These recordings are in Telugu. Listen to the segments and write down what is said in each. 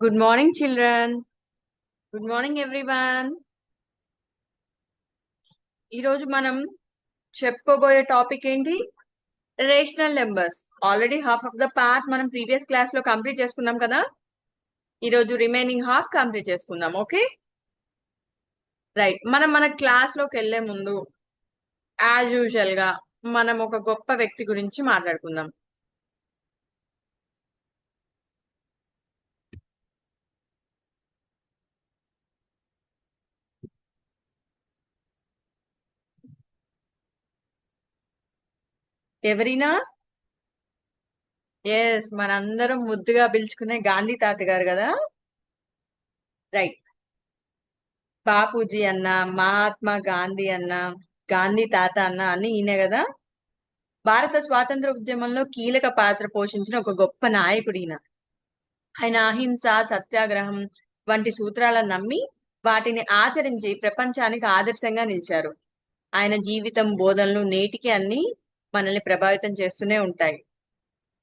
Good morning, children. Good morning, everyone. ఈరోజు మనం చెప్పుకోబోయే టాపిక్ ఏంటి? Rational numbers. Already half of the part మనం ప్రీవియస్ క్లాస్ లో కంప్లీట్ చేసుకున్నాం కదా. ఈరోజు రిమైనింగ్ హాఫ్ కంప్లీట్ చేసుకుందాం. Okay, right. మనం మన క్లాస్ లోకి వెళ్లే ముందు యాజ్ యూజువల్ గా మనం ఒక గొప్ప వ్యక్తి గురించి మాట్లాడుకుందాం. ఎవరినా? ఎస్, మనందరం ముద్దుగా పిలుచుకునే గాంధీ తాత గారు కదా. రైట్. బాపూజీ అన్న, మహాత్మా గాంధీ అన్న, గాంధీ తాత అన్న అన్ని ఈయనే కదా. భారత స్వాతంత్ర ఉద్యమంలో కీలక పాత్ర పోషించిన ఒక గొప్ప నాయకుడు ఈయన. ఆయన అహింస, సత్యాగ్రహం వంటి సూత్రాలను నమ్మి వాటిని ఆచరించి ప్రపంచానికి ఆదర్శంగా నిలిచారు. ఆయన జీవితం, బోధనలు నేటికి అన్ని మనల్ని ప్రభావితం చేస్తూనే ఉంటాయి.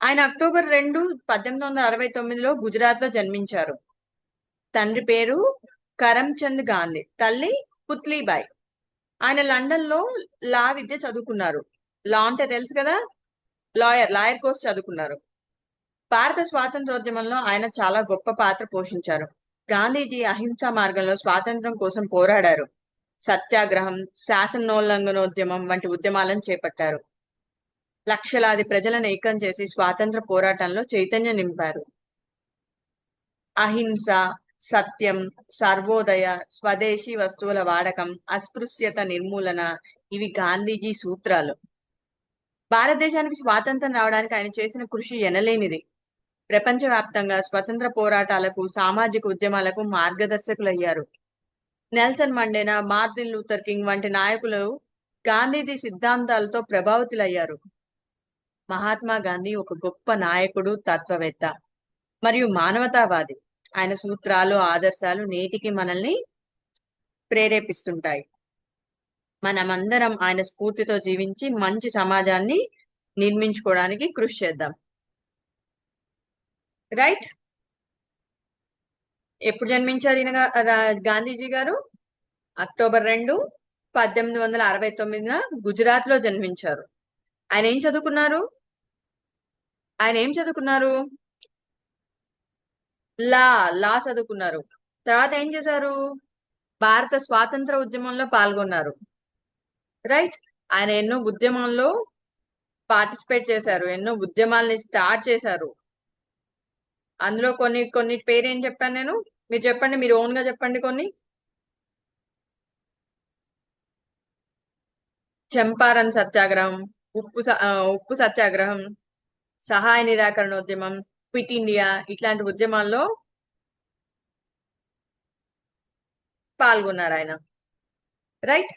ఆయన అక్టోబర్ 2, 1869లో గుజరాత్ లో జన్మించారు. తండ్రి పేరు కరమ్చంద్ గాంధీ, తల్లి పుత్లీబాయి. ఆయన లండన్ లో లా విద్య చదువుకున్నారు. లా అంటే తెలుసు కదా, లాయర్ కోర్స్ చదువుకున్నారు. భారత స్వాతంత్రోద్యమంలో ఆయన చాలా గొప్ప పాత్ర పోషించారు. గాంధీజీ అహింసా మార్గంలో స్వాతంత్రం కోసం పోరాడారు. సత్యాగ్రహం, శాసనోల్లంఘనోద్యమం వంటి ఉద్యమాలను చేపట్టారు. లక్షలాది ప్రజలను ఏకం చేసి స్వాతంత్ర పోరాటంలో చైతన్యం నింపారు. అహింస, సత్యం, సర్వోదయ, స్వదేశీ వస్తువుల వాడకం, అస్పృశ్యత నిర్మూలన ఇవి గాంధీజీ సూత్రాలు. భారతదేశానికి స్వాతంత్రం రావడానికి ఆయన చేసిన కృషి ఎనలేనిది. ప్రపంచవ్యాప్తంగా స్వతంత్ర పోరాటాలకు, సామాజిక ఉద్యమాలకు మార్గదర్శకులయ్యారు. Nelson Mandela, Martin Luther King వంటి నాయకులు గాంధీజీ సిద్ధాంతాలతో ప్రభావితులయ్యారు. మహాత్మా గాంధీ ఒక గొప్ప నాయకుడు, తత్వవేత్త మరియు మానవతావాది. ఆయన సూత్రాలు, ఆదర్శాలు నేటికి మనల్ని ప్రేరేపిస్తుంటాయి. మనమందరం ఆయన స్ఫూర్తితో జీవించి మంచి సమాజాన్ని నిర్మించుకోవడానికి కృషి చేద్దాం. రైట్. ఎప్పుడు జన్మించారు ఈయన గాంధీజీ గారు? అక్టోబర్ 2, 1869 గుజరాత్ లో జన్మించారు. ఆయన ఏం చదువుకున్నారు? లా చదువుకున్నారు. తర్వాత ఏం చేశారు? భారత స్వాతంత్ర ఉద్యమంలో పాల్గొన్నారు. రైట్. ఆయన ఎన్నో ఉద్యమాల్లో పార్టిసిపేట్ చేశారు, ఎన్నో ఉద్యమాల్ని స్టార్ట్ చేశారు. అందులో కొన్ని పేరేం చెప్పాను నేను, మీరు చెప్పండి, మీరు ఓన్ గా చెప్పండి కొన్ని. చంపారన్ సత్యాగ్రహం, ఉప్పు సత్యాగ్రహం, సహాయ నిరాకరణోద్యమం, క్విట్ ఇండియా ఇట్లాంటి ఉద్యమాల్లో పాల్గొన్నారు ఆయన. రైట్.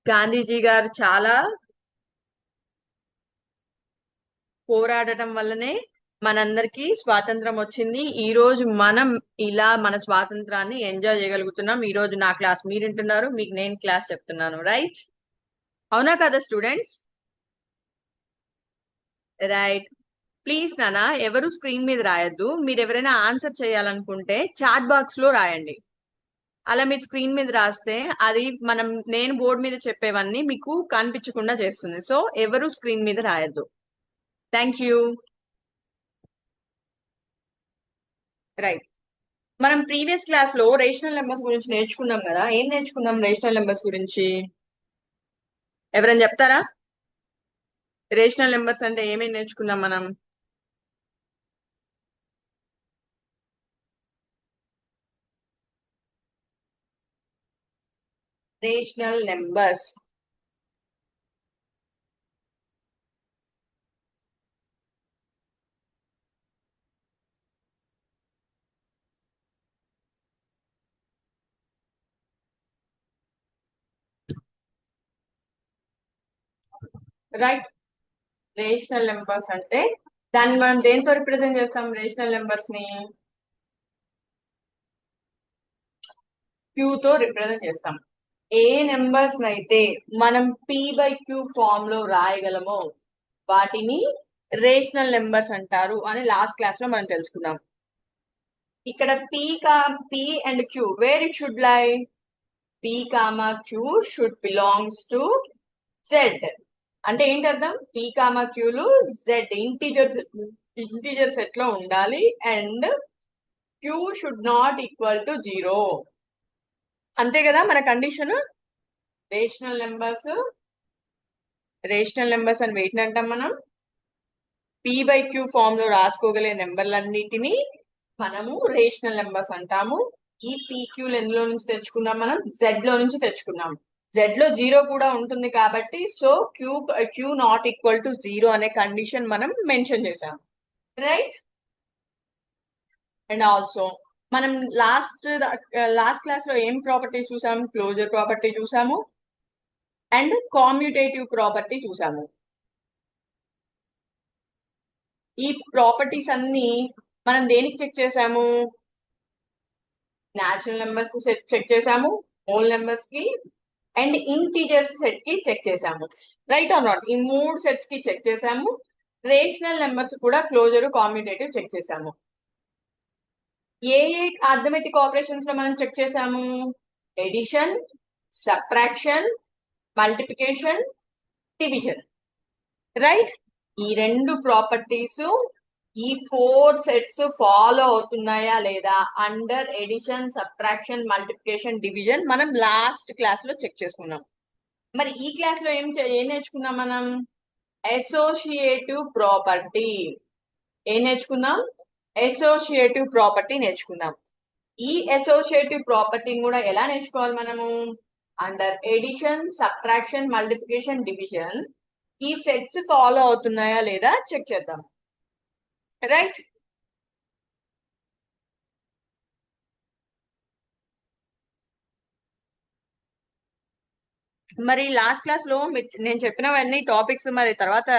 గాంధీజీ గారు చాలా పోరాడటం వల్లనే మనందరికీ స్వాతంత్రం వచ్చింది. ఈ రోజు మనం ఇలా మన స్వాతంత్రాన్ని ఎంజాయ్ చేయగలుగుతున్నాం. ఈ రోజు నా క్లాస్ మీరు వింటున్నారు, మీకు నేను క్లాస్ చెప్తున్నాను. రైట్, అవునా కదా స్టూడెంట్స్? రైట్. ప్లీజ్ నానా ఎవరు స్క్రీన్ మీద రాయొద్దు. మీరు ఎవరైనా ఆన్సర్ చేయాలనుకుంటే చాట్ బాక్స్ లో రాయండి. అలా మీరు స్క్రీన్ మీద రాస్తే అది నేను బోర్డు మీద చెప్పేవన్నీ మీకు కనిపించకుండా చేస్తుంది. సో ఎవరు స్క్రీన్ మీద రాయొద్దు. Thank you. రైట్. మనం ప్రీవియస్ క్లాస్ లో రేషనల్ నెంబర్స్ గురించి నేర్చుకున్నాం కదా. ఏం నేర్చుకున్నాం రేషనల్ నెంబర్స్ గురించి? ఎవరైనా చెప్తారా? రేషనల్ నెంబర్స్ అంటే ఏమేమి నేర్చుకున్నాం మనం? Rational numbers right. Rational numbers అంటే దాన్ని మనం దేంతో రిప్రజెంట్ చేస్తాం? రేషనల్ నెంబర్స్ ని క్యూ తో రిప్రజెంట్ చేస్తాం. ఏ నెంబర్స్ అయితే మనం p/q ఫామ్ లో రాయగలమో వాటిని రేషనల్ నెంబర్స్ అంటారు అని లాస్ట్ క్లాస్ లో మనం తెలుసుకున్నాం. ఇక్కడ P and Q, where it should lie? P comma Q should belongs to Z. అంటే ఏంటి అర్థం? P comma Q లు Z ఇంటీజర్ సెట్ లో ఉండాలి and Q should not equal to 0. అంతే కదా మన కండిషన్. రేషనల్ నెంబర్స్ అని వేటిని అంటాం మనం? P/Q ఫామ్ లో రాసుకోగలే నెంబర్లన్నిటినీ మనము రేషనల్ నెంబర్స్ అంటాము. ఈ PQలు ఎందులో నుంచి తెచ్చుకున్నాం? మనం Z లో నుంచి తెచ్చుకున్నాం. Z లో 0 కూడా ఉంటుంది కాబట్టి so Q not equal to 0 అనే కండిషన్ మనం మెన్షన్ చేసాం, రైట్? అండ్ ఆల్సో మనం లాస్ట్ క్లాస్ లో ఏం ప్రాపర్టీ చూసాం? క్లోజర్ ప్రాపర్టీ చూసాము అండ్ కామ్యూటేటివ్ ప్రాపర్టీ చూసాము. ఈ ప్రాపర్టీస్ అన్ని మనం దేనికి చెక్ చేసాము? న్యాచురల్ నెంబర్స్ కి చెక్ చేసాము, హోల్ నెంబర్స్ కి అండ్ ఇంటీజర్స్ సెట్ కి చెక్ చేసాము, రైట్ ఆర్ నాట్? ఈ 3 సెట్స్ కి చెక్ చేసాము. రేషనల్ నెంబర్స్ కూడా క్లోజర్, కామ్యూటేటివ్ చెక్ చేసాము. ఏ అర్థమెటిక్ ఆపరేషన్స్ లో మనం చెక్ చేసాము? Addition, subtraction, multiplication, division, right? ఈ 2 ప్రాపర్టీస్ ఈ 4 సెట్స్ ఫాలో అవుతున్నాయా లేదా under addition, subtraction, multiplication, division మనం లాస్ట్ క్లాస్ లో చెక్ చేసుకున్నాం. మరి ఈ క్లాస్ లో ఏం నేర్చుకున్నాం మనం? Associative property. ఏం నేర్చుకున్నాం? అసోసియేటివ్ ప్రాపర్టీ నేర్చుకున్నాం. ఈ అసోసియేటివ్ ప్రాపర్టీని కూడా ఎలా నేర్చుకోవాలి మనము? Under addition, subtraction, multiplication, division ఈ సెట్స్ ఫాలో అవుతున్నాయా లేదా చెక్ చేద్దాం, రైట్? మరి లాస్ట్ క్లాస్ లో నేను చెప్పినవన్నీ టాపిక్స్ మరి తర్వాత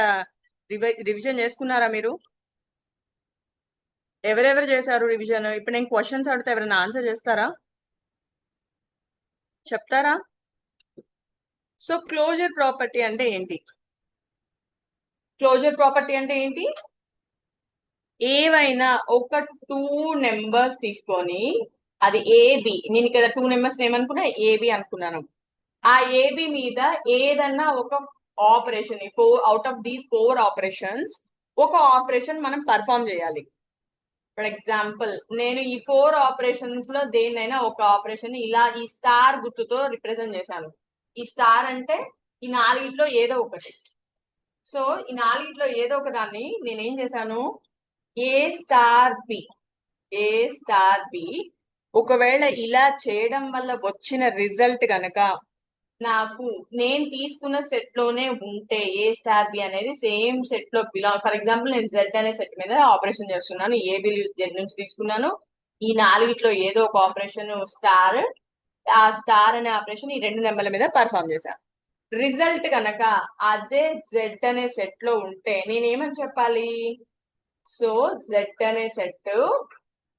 రివిజన్ చేసుకున్నారా మీరు? ఎవరెవరు చేశారు రివిజన్? ఇప్పుడు నేను క్వశ్చన్స్ అడిగితే ఎవరైనా ఆన్సర్ చేస్తారా? చెప్తారా? సో క్లోజర్ ప్రాపర్టీ అంటే ఏంటి? క్లోజర్ ప్రాపర్టీ అంటే ఏంటి? ఏవైనా ఒక 2 నెంబర్స్ తీసుకొని అది ఏబి, నేను ఇక్కడ 2 నెంబర్స్ ఏమనుకున్నా? ఏబి అనుకున్నాను. ఆ ఏబి మీద ఏదన్నా ఒక operation, out of these 4 operations ఒక ఆపరేషన్ మనం పర్ఫామ్ చేయాలి. ఫర్ ఎగ్జాంపుల్ నేను ఈ 4 ఆపరేషన్స్ లో దేన్నైనా ఒక ఆపరేషన్ ఇలా ఈ స్టార్ గుర్తుతో రిప్రజెంట్ చేశాను. ఈ స్టార్ అంటే ఈ 4 ఏదో ఒకటి. సో ఈ 4 ఏదో ఒక దాన్ని నేనేం చేశాను? ఏ స్టార్ బి ఒకవేళ ఇలా చేయడం వల్ల వచ్చిన రిజల్ట్ కనుక నాకు నేను తీసుకున్న సెట్ లోనే ఉంటే ఏ స్టార్ బి అనేది సేమ్ సెట్ లో బిలాంగ్. ఫర్ ఎగ్జాంపుల్ నేను జెడ్ అనే సెట్ మీద ఆపరేషన్ చేస్తున్నాను, ఏబి జెడ్ నుంచి తీసుకున్నాను. ఈ 4 ఏదో ఒక ఆపరేషన్ స్టార్, ఆ స్టార్ అనే ఆపరేషన్ ఈ 2 నెంబర్ల మీద పర్ఫామ్ చేశాను. రిజల్ట్ కనుక అదే జెడ్ అనే సెట్ లో ఉంటే నేనేమని చెప్పాలి? సో జెడ్ అనే సెట్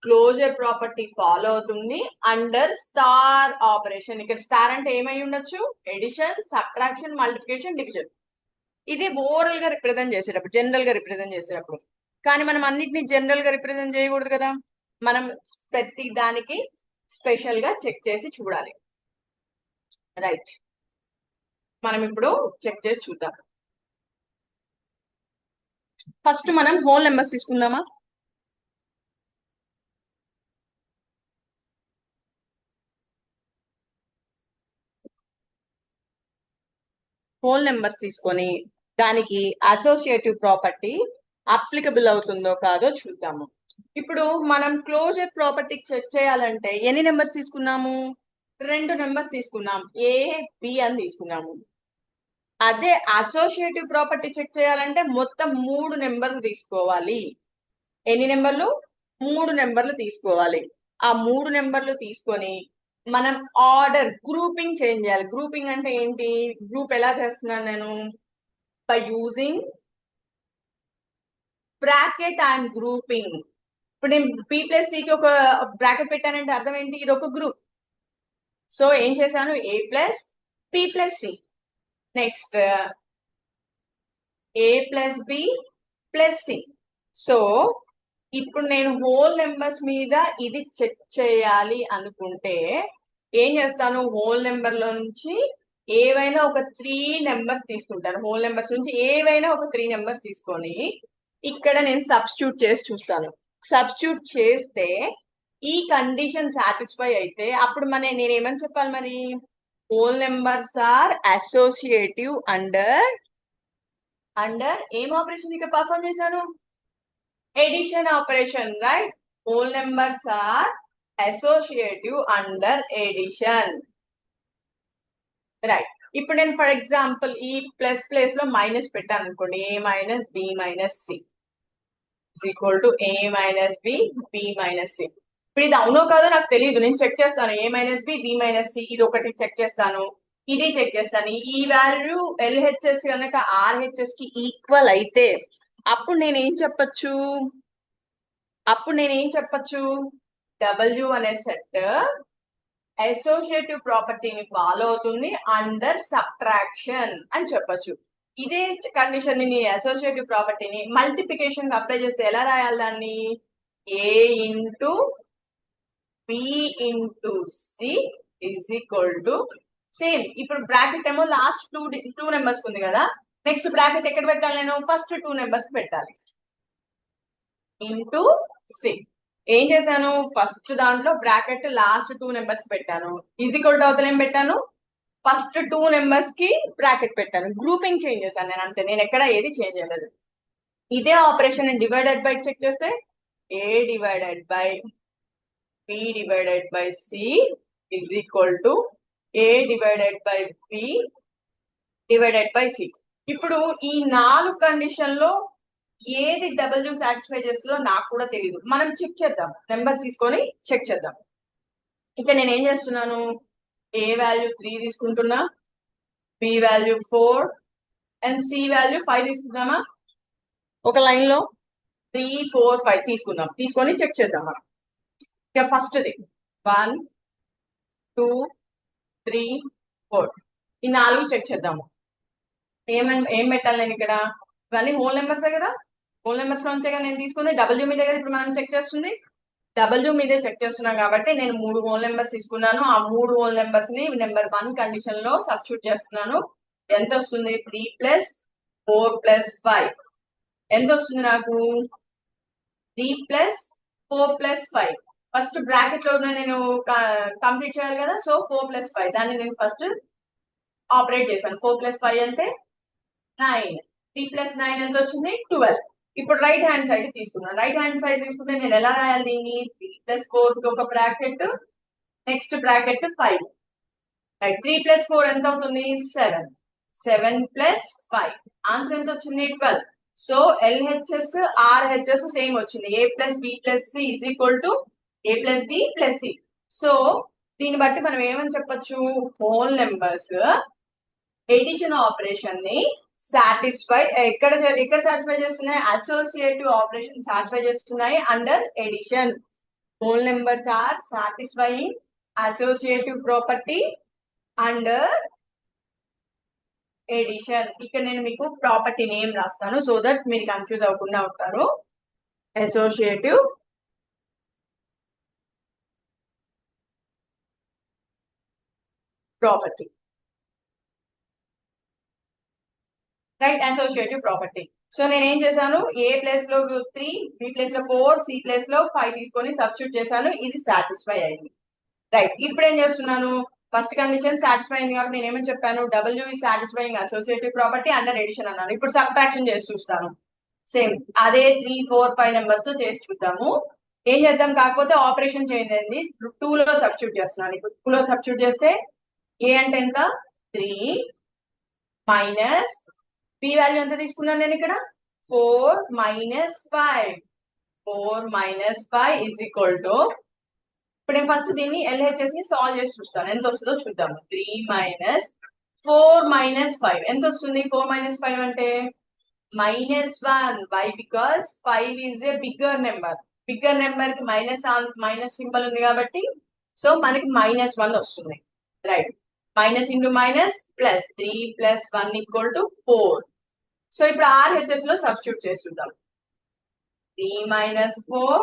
క్లోజర్ ప్రాపర్టీ ఫాలో అవుతుంది అండర్ స్టార్ ఆపరేషన్. ఇక్కడ స్టార్ అంటే ఏమై ఉండొచ్చు? Addition, subtraction, multiplication, division. ఇది ఓవరాల్ గా రిప్రజెంట్ చేసేటప్పుడు, జనరల్ గా రిప్రజెంట్ చేసేటప్పుడు. కానీ మనం అన్నిటిని జనరల్ గా రిప్రజెంట్ చేయకూడదు కదా, మనం ప్రతి దానికి స్పెషల్ గా చెక్ చేసి చూడాలి, రైట్? మనం ఇప్పుడు చెక్ చేసి చూద్దాం. ఫస్ట్ మనం హోల్ నెంబర్స్ తీసుకుందామా? హోల్ నెంబర్స్ తీసుకొని దానికి అసోసియేటివ్ ప్రాపర్టీ అప్లికబుల్ అవుతుందో కాదో చూద్దాము. ఇప్పుడు మనం క్లోజర్ ప్రాపర్టీ చెక్ చేయాలంటే ఎన్ని నెంబర్స్ తీసుకున్నాము? 2 నెంబర్స్ తీసుకున్నాం, ఏ బి అని తీసుకున్నాము. అదే అసోసియేటివ్ ప్రాపర్టీ చెక్ చేయాలంటే మొత్తం 3 నెంబర్లు తీసుకోవాలి. ఎన్ని నెంబర్లు? 3 నెంబర్లు తీసుకోవాలి. ఆ 3 నెంబర్లు తీసుకొని మనం ఆర్డర్, గ్రూపింగ్ చేంజ్ చేయాలి. గ్రూపింగ్ అంటే ఏంటి? గ్రూప్ ఎలా చేస్తున్నాను నేను? By using bracket and grouping. ఇప్పుడు నేను P ప్లస్ సికి ఒక బ్రాకెట్ పెట్టానంటే అర్థం ఏంటి? ఇది ఒక గ్రూప్. సో ఏం చేశాను? A plus P plus C, next A plus B plus C. So ఇప్పుడు నేను హోల్ నెంబర్స్ మీద ఇది చెక్ చేయాలి అనుకుంటే ఏం చేస్తాను, హోల్ నెంబర్ లో నుంచి ఏవైనా ఒక 3 నెంబర్స్ తీసుకుంటాను. హోల్ నెంబర్స్ నుంచి ఏవైనా ఒక 3 నెంబర్స్ తీసుకొని ఇక్కడ నేను సబ్స్టిట్యూట్ చేసి చూస్తాను. సబ్స్టిట్యూట్ చేస్తే ఈ కండిషన్ సాటిస్ఫై అయితే అప్పుడు నేనేమని చెప్పాలి మరి, whole numbers are associative under ఏం ఆపరేషన్ ఇక్కడ పర్ఫామ్ చేశాను, addition operation, right. Whole numbers are associative under addition, right. ఇప్పుడు నేను ఫర్ ఎగ్జాంపుల్ ఈ ప్లస్ లో మైనస్ పెట్టాను అనుకోండి, a minus b minus c is equal to a minus b minus c. ఇప్పుడు ఇది అవునో కాదో నాకు తెలియదు, నేను చెక్ చేస్తాను. a minus b minus c ఇది ఒకటి చెక్ చేస్తాను, ఇది చెక్ చేస్తాను. ఈ వాల్యూ ఎల్హెచ్ఎస్ కనుక ఆర్హెచ్ఎస్ కి ఈక్వల్ అయితే అప్పుడు నేనేం చెప్పచ్చు, డబ్ల్యూ అనే సెట్ అసోసియేటివ్ ప్రాపర్టీని ఫాలో అవుతుంది అండర్ సబ్ట్రాక్షన్ అని చెప్పొచ్చు. ఇదే కండిషన్ ని అసోసియేటివ్ ప్రాపర్టీని మల్టిప్లికేషన్ అప్లై చేస్తే ఎలా రాయాలి దాన్ని, A into B into C is equal to same. ఇప్పుడు బ్రాకెట్ ఏమో లాస్ట్ టూ నెంబర్స్ ఉంది కదా, నెక్స్ట్ బ్రాకెట్ ఎక్కడ పెట్టాలి, నేను ఫస్ట్ 2 నెంబర్స్ పెట్టాలి ఇంటూ సి. ఏం చేశాను, ఫస్ట్ దాంట్లో బ్రాకెట్ లాస్ట్ 2 నెంబర్స్ పెట్టాను, ఈజ్ ఈక్వల్ టు అవతల ఏం పెట్టాను, ఫస్ట్ 2 నెంబర్స్ కి బ్రాకెట్ పెట్టాను. గ్రూపింగ్ చేంజ్ చేశాను నేను, అంతే. నేను ఎక్కడ ఏది చేంజ్ చేయలేదు. ఇదే ఆపరేషన్ డివైడెడ్ బై చెక్ చేస్తే A divided by B divided by C is equal to A divided by B divided by C. ఇప్పుడు ఈ 4 కండిషన్ లో ఏది డబ్ల్యూ సాటిస్ఫై చేస్తుందో నాకు కూడా తెలియదు. మనం చెక్ చేద్దాం, నెంబర్స్ తీసుకొని చెక్ చేద్దాం. ఇక్కడ నేను ఏం చేస్తున్నాను, ఏ వాల్యూ 3 తీసుకుంటున్నా, B value 4 and C value 5 తీసుకుందామా. ఒక లైన్ లో 3 4 5 తీసుకుందాం, తీసుకొని చెక్ చేద్దాం మనం. ఇక ఫస్ట్ది 1 2 3 4 ఈ 4 చెక్ చేద్దాము. ఏం పెట్టాలి నేను ఇక్కడ, ఇవన్నీ హోల్ నెంబర్సే కదా, హోల్ నెంబర్స్ నుంచే కదా నేను తీసుకుంది. డబ్ల్యూ మీద కదా ఇప్పుడు మనం చెక్ చేస్తుంది, డబ్ల్యూ మీదే చెక్ చేస్తున్నాం కాబట్టి నేను 3 హోల్ నెంబర్స్ తీసుకున్నాను. ఆ 3 హోల్ నెంబర్స్ ని నెంబర్ 1 కండిషన్ లో సబ్స్టిట్యూట్ చేస్తున్నాను. ఎంత వస్తుంది, 3 + 4 + 5 ఎంత వస్తుంది నాకు, 3 + 4 + 5. ఫస్ట్ బ్రాకెట్ లో నేను కంప్లీట్ చేయాలి కదా, సో 4 + 5 దాన్ని నేను ఫస్ట్ ఆపరేట్ చేశాను. 4 + 5 అంటే 9, 3 + 9 ఎంత వచ్చింది, 12. ఇప్పుడు రైట్ హ్యాండ్ సైడ్ తీసుకున్నాను. రైట్ హ్యాండ్ సైడ్ తీసుకుంటే నేను ఎలా రాయాలి దీన్ని, 3 + 4 కి ఒక బ్రాకెట్, నెక్స్ట్ బ్రాకెట్ 5, రైట్. 3 + 4 ఎంత అవుతుంది, 7, 7 + 5 ఆన్సర్ ఎంత వచ్చింది, 12. సో ఎల్హెచ్ఎస్ ఆర్హెచ్ఎస్ సేమ్ వచ్చింది, a + b + c is equal to a + b + c. So దీన్ని బట్టి మనం ఏమని చెప్పొచ్చు, హోల్ నెంబర్స్ ఎడిషన్ ఆపరేషన్ ని సాటిస్ఫై ఎక్కడ సాటిస్ఫై చేస్తున్నాయి, అసోసియేటివ్ ఆపరేషన్ సాటిస్ఫై చేస్తున్నాయి under addition. Whole numbers are satisfying associative property under addition. ఇక్కడ నేను మీకు ప్రాపర్టీ నేమ్ రాస్తాను సో దట్ మీరు కన్ఫ్యూజ్ అవ్వకుండా ఉంటారు. Associative property, right, associative property. So నేను ఏం చేశాను, ఏ ప్లేస్ లో 3, బి ప్లేస్ లో 4, సి ప్లేస్ లో 5 తీసుకొని సబ్స్టిట్యూట్ చేశాను, ఇది సాటిస్ఫై అయింది, రైట్. ఇప్పుడు ఏం చేస్తున్నాను, ఫస్ట్ కండిషన్ సాటిస్ఫై అయింది కాబట్టి నేను ఏమని చెప్పాను, డబ్ల్యూ ఈ satisfying associative property under addition అన్నాను. ఇప్పుడు సబ్ట్రాక్షన్ చేసి చూస్తాను, సేమ్ అదే 3 4 5 నెంబర్స్ తో చేసి చూద్దాము. ఏం చేద్దాం, కాకపోతే ఆపరేషన్ చేంజ్ అయింది, 2 లో సబ్స్టిట్యూట్ చేస్తున్నాను. ఇప్పుడు 2 లో సబ్స్టిట్యూట్ చేస్తే ఏ అంటే ఎంత, 3 మైనస్ బి వాల్యూ ఎంత తీసుకున్నాను నేను ఇక్కడ, 4 - 5, 4 - 5 ఈజ్ ఈక్వల్ టు, ఇప్పుడు నేను ఫస్ట్ దీన్ని ఎల్హెచ్ఎస్ ని సాల్వ్ చేసి చూస్తాను, ఎంత వస్తుందో చూద్దాం. 3 - 4 - 5 ఎంత వస్తుంది, 4 - 5 అంటే -1. Why, because 5 is a bigger number, bigger number కి మైనస్ సింబల్ ఉంది కాబట్టి సో మనకి -1 వస్తుంది, right. Minus into minus plus, 3 + 1 = 4. So ఇప్పుడు ఆర్హెచ్ఎస్ లో సబ్స్టిట్యూట్ చేసి చూద్దాం. 3 minus 4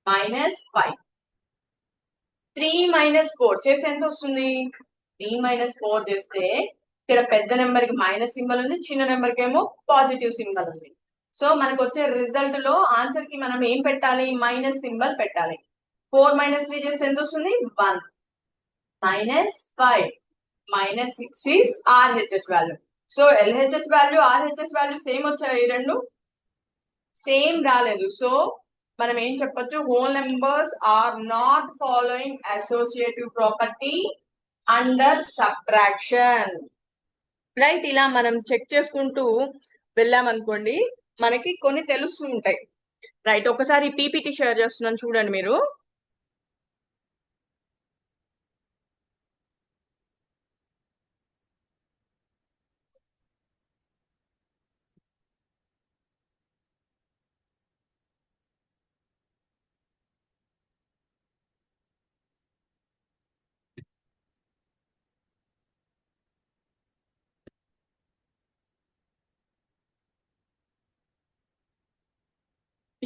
minus 5. 3 minus 4 చేస్తే ఎంత వస్తుంది? 3 minus 4 చేస్తే ఇక్కడ పెద్ద నెంబర్ కి మైనస్ సింబల్ ఉంది, చిన్న నెంబర్ కి ఏమో పాజిటివ్ సింబల్ ఉంది. సో మనకు వచ్చే రిజల్ట్ లో ఆన్సర్ కి మనం ఏం పెట్టాలి? మైనస్ సింబల్ పెట్టాలి. 4 minus 3 చేస్తే ఎంత వస్తుంది? 1 minus 5 minus 6 is RHS value. So LHS value RHS value same వచ్చాయి, రెండు సేమ్ రాలేదు. సో మనం ఏం చెప్పొచ్చు? Whole numbers are not following associative property under subtraction. Right, ఇలా మనం చెక్ చేసుకుంటూ వెళ్ళామనుకోండి మనకి కొన్ని తెలుస్తూ ఉంటాయి. రైట్, ఒకసారి పీపీటీ షేర్ చేస్తున్నాను చూడండి మీరు.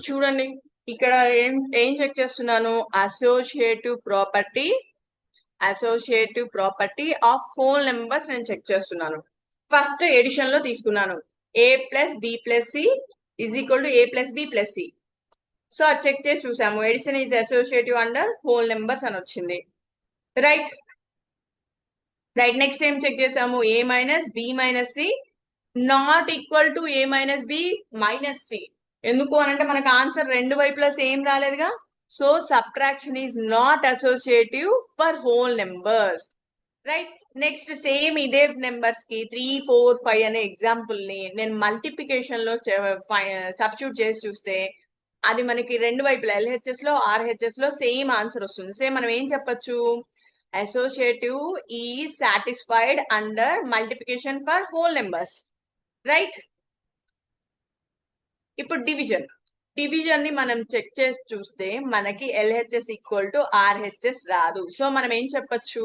చూడండి ఇక్కడ ఏం ఏం చెక్ చేస్తున్నాను? Associative property of whole numbers నేను చెక్ చేస్తున్నాను. ఫస్ట్ ఎడిషన్ లో తీసుకున్నాను. a plus B plus C is equal to a plus B plus C. So అది చెక్ చేసి చూసాము. Addition is associative under whole numbers అని వచ్చింది. రైట్, నెక్స్ట్ ఏం చెక్ చేసాము? a minus B minus C not equal to a minus B minus C. ఎందుకు అనంటే మనకు ఆన్సర్ రెండు వైపులా సేమ్ రాలేదుగా. So subtraction is not associative for whole numbers. Right, next same ఇదే నెంబర్స్ కి 3, 4, 5 అనే ఎగ్జాంపుల్ ని నేను మల్టిప్లికేషన్ లో సబ్స్టిట్యూట్ చేసి చూస్తే అది మనకి రెండు వైపులా LHS లో RHS లో సేమ్ ఆన్సర్ వస్తుంది. సేమ్ మనం ఏం చెప్పొచ్చు? Associative is satisfied under multiplication for whole numbers. Right, ఇప్పుడు డివిజన్ ని మనం చెక్ చేసి చూస్తే మనకి LHS ఈక్వల్ టు RHS రాదు. సో మనం ఏం చెప్పొచ్చు?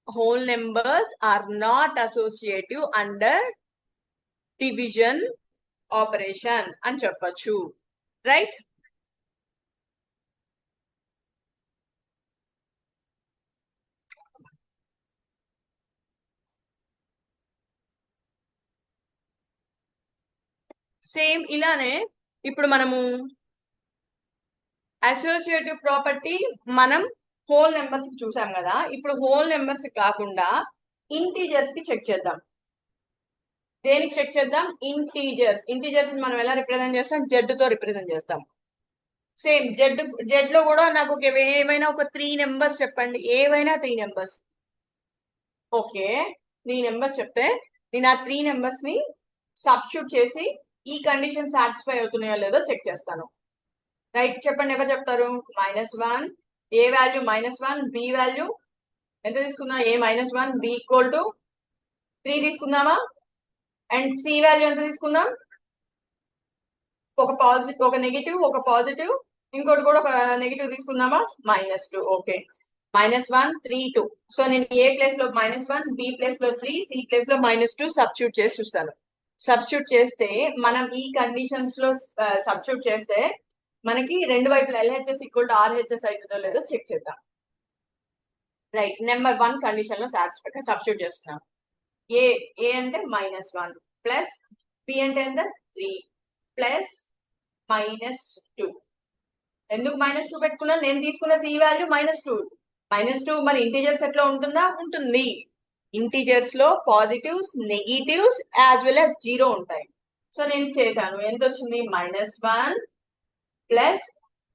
Whole numbers are not associative under division operation అని చెప్పొచ్చు. రైట్, సేమ్ ఇలానే ఇప్పుడు మనము అసోసియేటివ్ ప్రాపర్టీ మనం హోల్ నెంబర్స్ కి చూసాం కదా. ఇప్పుడు హోల్ నెంబర్స్ కాకుండా ఇంటీజర్స్ కి చెక్ చేద్దాం. దేనికి చెక్ చేద్దాం? ఇంటీజర్స్ మనం ఎలా రిప్రజెంట్ చేస్తాం? జెడ్ తో రిప్రజెంట్ చేస్తాం. సేమ్ జెడ్ లో కూడా నాకు ఏమైనా ఒక 3 నెంబర్స్ చెప్పండి. ఏవైనా 3 నెంబర్స్. ఓకే, 3 నెంబర్స్ చెప్తే నేను ఆ 3 నెంబర్స్ ని సబ్స్టిట్యూట్ చేసి ఈ కండిషన్ సాటిస్ఫై అవుతున్నాయో లేదో చెక్ చేస్తాను. రైట్, చెప్పండి ఎవరు చెప్తారు? -1, ఏ వాల్యూ -1, బి వాల్యూ ఎంత తీసుకుందాం? a -1, b ఈక్వల్ టు 3 తీసుకుందామా? అండ్ సి వాల్యూ ఎంత తీసుకుందాం? ఒక నెగిటివ్, ఒక పాజిటివ్, ఇంకోటి కూడా ఒక నెగిటివ్ తీసుకుందామా? -2. ఓకే, -1, 3, 2. సో నేను ఏ ప్లేస్ లో -1, బి ప్లేస్ లో 3, సి ప్లేస్ లో -2 సబ్స్టిట్యూట్ చేసి చూస్తాను. సబ్స్టిట్యూట్ చేస్తే మనం ఈ కండిషన్స్ లో సబ్స్టిట్యూట్ చేస్తే మనకి రెండు వైపులా LHS ఈక్వల్ టు RHS అవుతుందో లేదో చెక్ చేద్దాం. రైట్, నెంబర్ 1 కండిషన్ లో సబ్స్టిట్యూట్ చేస్తున్నాం. ఏ అంటే -1 ప్లస్ బి అంటే ఎంత? 3 ప్లస్ -2. ఎందుకు -2 పెట్టుకున్నా? నేను తీసుకున్న సి వాల్యూ -2. -2 మరి ఇంటీజర్స్ ఎట్లా ఉంటుందా? ఉంటుంది. ఇంటీజర్స్ లో positives, negatives as well as 0 ఉంటాయి. సో నేను చేశాను. ఎంత వచ్చింది? -1 ప్లస్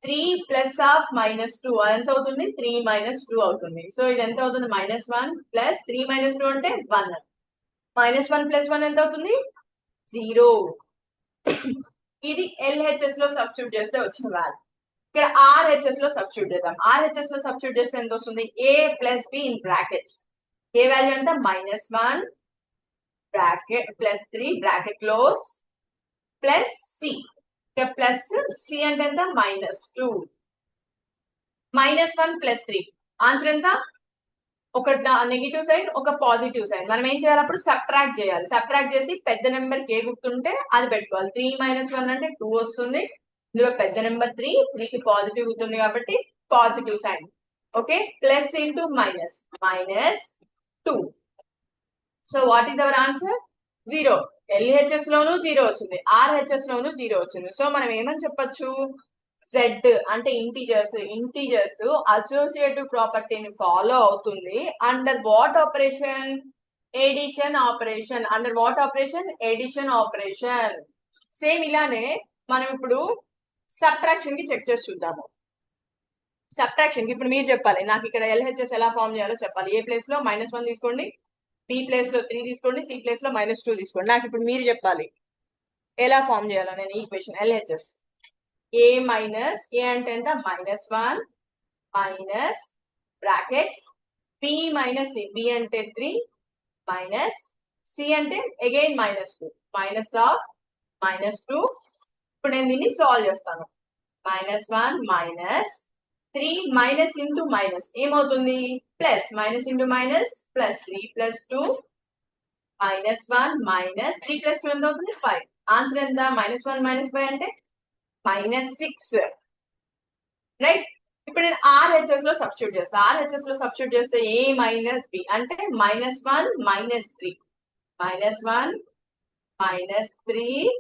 3 ప్లస్ ఆఫ్ -2 ఎంత అవుతుంది? 3 -2 అవుతుంది. సో ఇది ఎంత అవుతుంది? -1 ప్లస్ 3 -2 అంటే 1. -1 ప్లస్ 1 ఎంత అవుతుంది? 0. ఇది LHS లో సబ్స్టిట్యూట్ చేస్తే వచ్చిన వాల్యూ. ఇక్కడ RHS లో సబ్స్టిట్యూట్ చేద్దాం. RHS లో సబ్స్టిట్యూట్ చేస్తే ఎంత వస్తుంది? a plus b in brackets. A value ఎంత? -1 bracket plus 3 bracket close plus C. Plus C అంటే ఎంత? -2. -1 ప్లస్ 3 ఆన్సర్ ఎంత? ఒక నెగిటివ్ సైడ్ ఒక పాజిటివ్ సైడ్ మనం ఏం చేయాలి అప్పుడు సబ్ట్రాక్ట్ చేయాలి. సబ్ట్రాక్ట్ చేసి పెద్ద నెంబర్ కి ఏ గుర్తుంటే అది పెట్టుకోవాలి. 3 - 1 అంటే 2 వస్తుంది. ఇందులో పెద్ద నెంబర్ 3 కి పాజిటివ్ గుర్తుంది కాబట్టి positive sign. Okay, plus into minus -2. So what is our answer? 0. LHS లోను 0 వచ్చింది, RHS లోను 0 వచ్చింది. సో మనం ఏమని చెప్పొచ్చు? Z అంటే ఇంటీజర్స్ అసోసియేటివ్ ప్రాపర్టీని ఫాలో అవుతుంది under what operation? Edition operation. Under what operation? Edition operation. Same ఇలానే మనం ఇప్పుడు సబ్ట్రాక్షన్ కి చెక్ చేసి చూద్దాము. సబ్ట్రాక్షన్ కి ఇప్పుడు మీరు చెప్పాలి, నాకు ఇక్కడ LHS ఎలా ఫామ్ చేయాలో చెప్పాలి. ఏ ప్లేస్ లో -1 తీసుకోండి, B ప్లేస్ లో 3 తీసుకోండి, C ప్లేస్ లో -2 తీసుకోండి. నాకు ఇప్పుడు మీరు చెప్పాలి ఎలా ఫామ్ చేయాలో నేను ఈక్వేషన్ LHS. A అంటే ఎంత? -1 minus bracket B - C. B అంటే 3 మైనస్ C అంటే అగైన్ -2 -2. ఇప్పుడు నేను దీన్ని సాల్వ్ చేస్తాను. -1 మైనస్ 3 మైనస్ ఇంటూ మైనస్ ఏమవుతుంది? Plus. Minus into minus plus 3 + 2 -1 minus 3 + 2 ఎంత అవుతుంది? 5. ఆన్సర్ ఎంత? -1 - 5 అంటే -6. రైట్. ఇప్పుడు నేను RHS లో సబ్స్టిట్యూట్ చేస్తా. RHS లో సబ్స్టిట్యూట్ చేస్తే A - B అంటే -1 - 3 -1 -3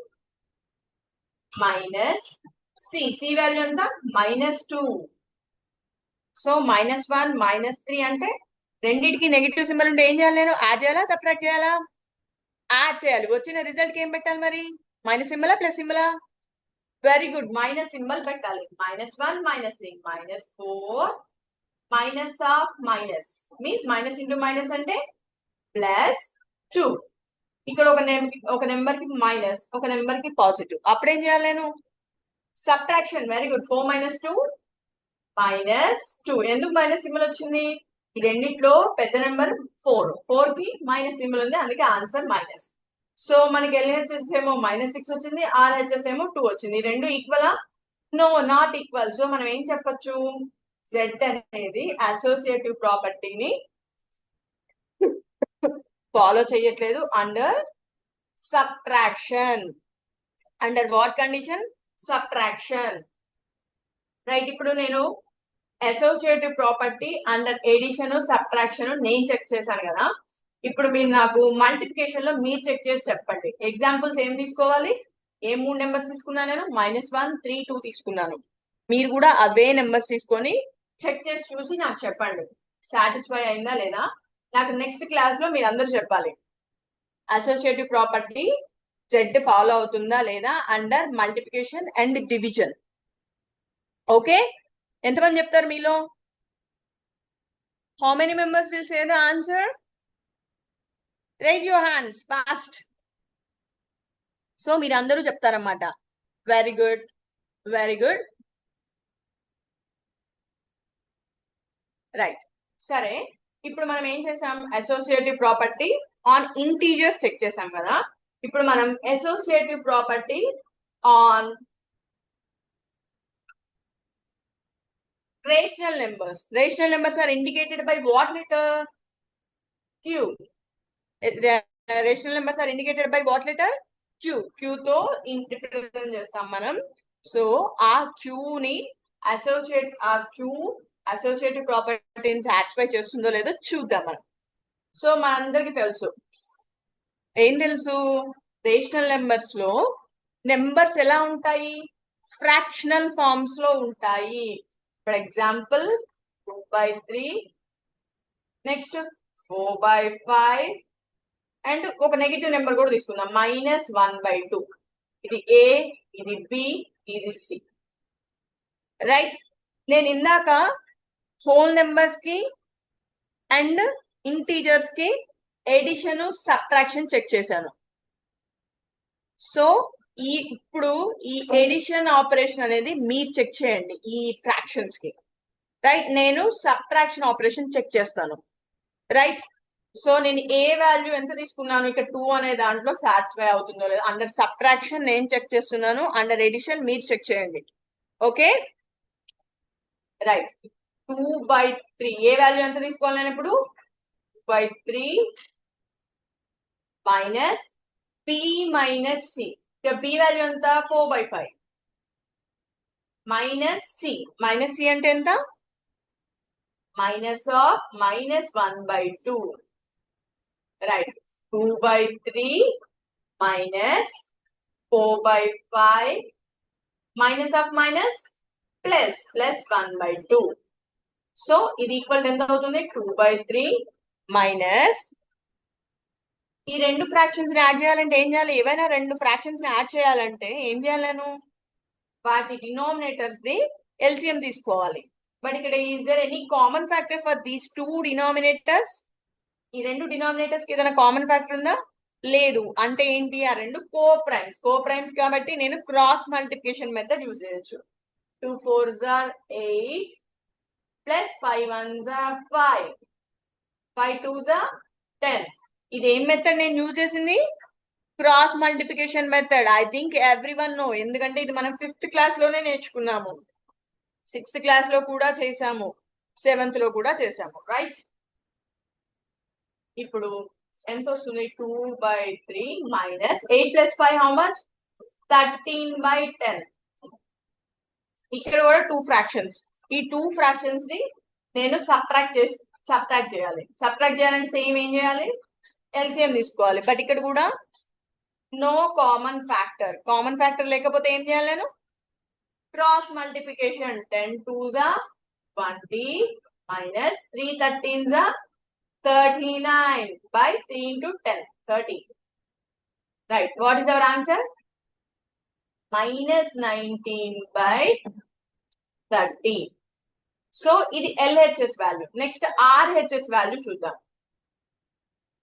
మైనస్ C వాల్యూ ఎంత? -2. సో -1 -3 అంటే రెండింటికి నెగిటివ్ సింబల్ ఉంటే ఏం చేయాలి? నేను యాడ్ చేయాలా సబ్ట్రాక్ట్ చేయాలా? యాడ్ చేయాలి. వచ్చిన రిజల్ట్ కి ఏం పెట్టాలి మరి? మైనస్ సింబలా ప్లస్ సింబలా? వెరీ గుడ్, మైనస్ సింబల్ పెట్టాలి. -1 -3 -4 minus of minus means minus into minus అంటే +2. ఇక్కడ ఒక నెంబర్ కి మైనస్, ఒక నెంబర్ కి పాజిటివ్. అప్పుడేం చేయాలి నేను? సబ్ట్రాక్షన్. Very good. 4 - 2 -2. ఎందుకు మైనస్ సింబల్ వచ్చింది? ఈ రెండిట్లో పెద్ద నెంబర్ 4 కి మైనస్ సింబల్ ఉంది, అందుకే ఆన్సర్ మైనస్. సో మనకి LHS ఏమో -6 వచ్చింది, RHS ఏమో 2 వచ్చింది. ఈ రెండు ఈక్వలా? No, not equal. సో మనం ఏం చెప్పొచ్చు? Z అనేది అసోసియేటివ్ ప్రాపర్టీని ఫాలో చేయట్లేదు under subtraction. Under what condition? Subtraction. Right. ఇప్పుడు నేను associative property under addition subtraction నేను చెక్ చేశాను కదా. ఇప్పుడు మీరు నాకు మల్టిప్లికేషన్ లో మీరు చెక్ చేసి చెప్పండి. ఎగ్జాంపుల్స్ ఏం తీసుకోవాలి? ఏ 3 నెంబర్స్ తీసుకున్నాను నేను? -1 3 2 తీసుకున్నాను. మీరు కూడా అవే నెంబర్స్ తీసుకొని చెక్ చేసి చూసి నాకు చెప్పండి సాటిస్ఫై అయిందా లేదా. నాకు నెక్స్ట్ క్లాస్ లో మీరు అందరూ చెప్పాలి అసోసియేటివ్ ప్రాపర్టీ Z ఫాలో అవుతుందా లేదా under multiplication and division. Okay, ఎంతమంది చెప్తారు మీలో? How many members will say the answer? Raise your hands fast. So మీరు అందరూ చెప్తారన్నమాట. Very good, very good. Right. సరే, ఇప్పుడు మనం ఏం చేసాం? Associative property on integers check చేసాం కదా. ఇప్పుడు మనం associative property on rational numbers. Rational numbers are indicated by what letter? Q. Rational numbers are indicated by what letter? Q. Q తో రిప్రజెంట్ చేస్తాం మనం. సో ఆ Q ని అసోసియేటివ్ ప్రాపర్టీని సాటిస్ఫై చేస్తుందో లేదో చూద్దాం మనం. సో మనందరికి తెలుసు, ఏం తెలుసు? రేషనల్ నెంబర్స్ లో నెంబర్స్ ఎలా ఉంటాయి? ఫ్రాక్షనల్ ఫార్మ్స్ లో ఉంటాయి. ఫర్ ఎగ్జాంపుల్ 2/3, నెక్స్ట్ 4/5 అండ్ ఒక నెగిటివ్ నెంబర్ కూడా తీసుకుందాం -1/2. ఇది A, ఇది B, ఇది C. రైట్. నేను ఇందాక హోల్ నెంబర్స్ కి అండ్ ఇంటీజర్స్ కి ఎడిషన్ సబ్ట్రాక్షన్ చెక్ చేశాను. సో ఇప్పుడు ఈ ఎడిషన్ ఆపరేషన్ అనేది మీరు చెక్ చేయండి ఈ ఫ్రాక్షన్స్ కి. రైట్. నేను సబ్ట్రాక్షన్ ఆపరేషన్ చెక్ చేస్తాను. రైట్. సో నేను ఏ వాల్యూ ఎంత తీసుకున్నాను? ఇక్కడ 2 అనే దాంట్లో సాటిస్ఫై అవుతుందో లేదో. అండర్ సబ్ట్రాక్షన్ నేను చెక్ చేస్తున్నాను, అండర్ ఎడిషన్ మీరు చెక్ చేయండి. Okay, right. 2/3 ఏ వాల్యూ ఎంత తీసుకోవాలి నేను ఇప్పుడు? by 3 minus p minus c. ఇక p వాల్యూ ఎంత 4 by 5 minus c అంటే ఎంత minus of minus 1 by 2, right? 2 by 3 minus 4 by 5 minus of minus plus 1 by 2. So ఇది ఈక్వల్ ఎంత అవుతుంది 2 by 3 మైనస్ ఈ రెండు ఫ్రాక్షన్స్ ని యాడ్ చేయాలంటే ఏం చేయాలి ఏవైనా రెండు ఫ్రాక్షన్స్ ని యాడ్ చేయాలంటే ఏం చేయాలి నేను వాటి డినామినేటర్స్ ది ఎల్సిఎం తీసుకోవాలి బట్ ఇక్కడ is there any common factor for these two denominators ఈ రెండు డినామినేటర్స్ కి ఏదైనా కామన్ ఫ్యాక్టర్ ఉందా లేదు అంటే ఏంటి ఆ రెండు కో ప్రైమ్స్ కాబట్టి నేను క్రాస్ మల్టిప్లికేషన్ మెథడ్ యూజ్ చేయొచ్చు 2 4s are 8 plus 5 1s are 5 5 2s are 10 ఇది ఏం మెథడ్ నేను యూజ్ చేసింది cross multiplication method I think everyone know ఎందుకంటే ఇది మనం 5th క్లాస్ లోనే నేర్చుకున్నాము 6th క్లాస్ లో కూడా చేసాము 7th లో కూడా చేసాము రైట్ ఇప్పుడు ఎంత వస్తుంది 2 by 3 minus 8 plus 5 how much 13 by 10 ఇక్కడ కూడా 2 ఫ్రాక్షన్స్ ఈ 2 ఫ్రాక్షన్స్ ని నేను సబ్ట్రాక్ట్ చేయాలి సబ్ట్రాక్ట్ చేయాలంటే సేమ్ ఏం చేయాలి ఎల్సిఎం తీసుకోవాలి బట్ ఇక్కడ కూడా నో కామన్ ఫ్యాక్టర్ లేకపోతే ఏం చేయాలి నేను cross multiplication 10 2s are 20 minus 3 13s are 39 by 3 into 10 30 right what is our answer minus 19 by 30 so ఇది LHS value next RHS value చూద్దాం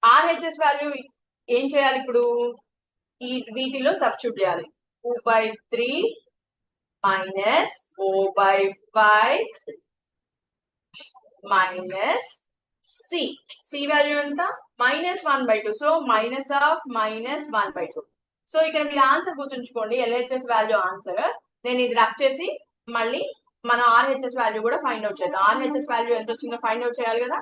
RHS వాల్యూ ఏం చేయాలి ఇప్పుడు ఈ వీటిలో సబ్స్టిట్యూట్ చేయాలి 2 by 3 minus 4 by 5 minus C value ఎంత minus 1 by 2 so minus of minus 1 by 2 so ఇక్కడ మీరు ఆన్సర్ గుర్తుంచుకోండి LHS వాల్యూ ఆన్సర్ నేను ఇది రబ్ చేసి మళ్ళీ మనం RHS వాల్యూ కూడా ఫైండ్ అవుట్ చేద్దాం RHS వాల్యూ ఎంత వచ్చిందో ఫైండ్ అవుట్ చేయాలి కదా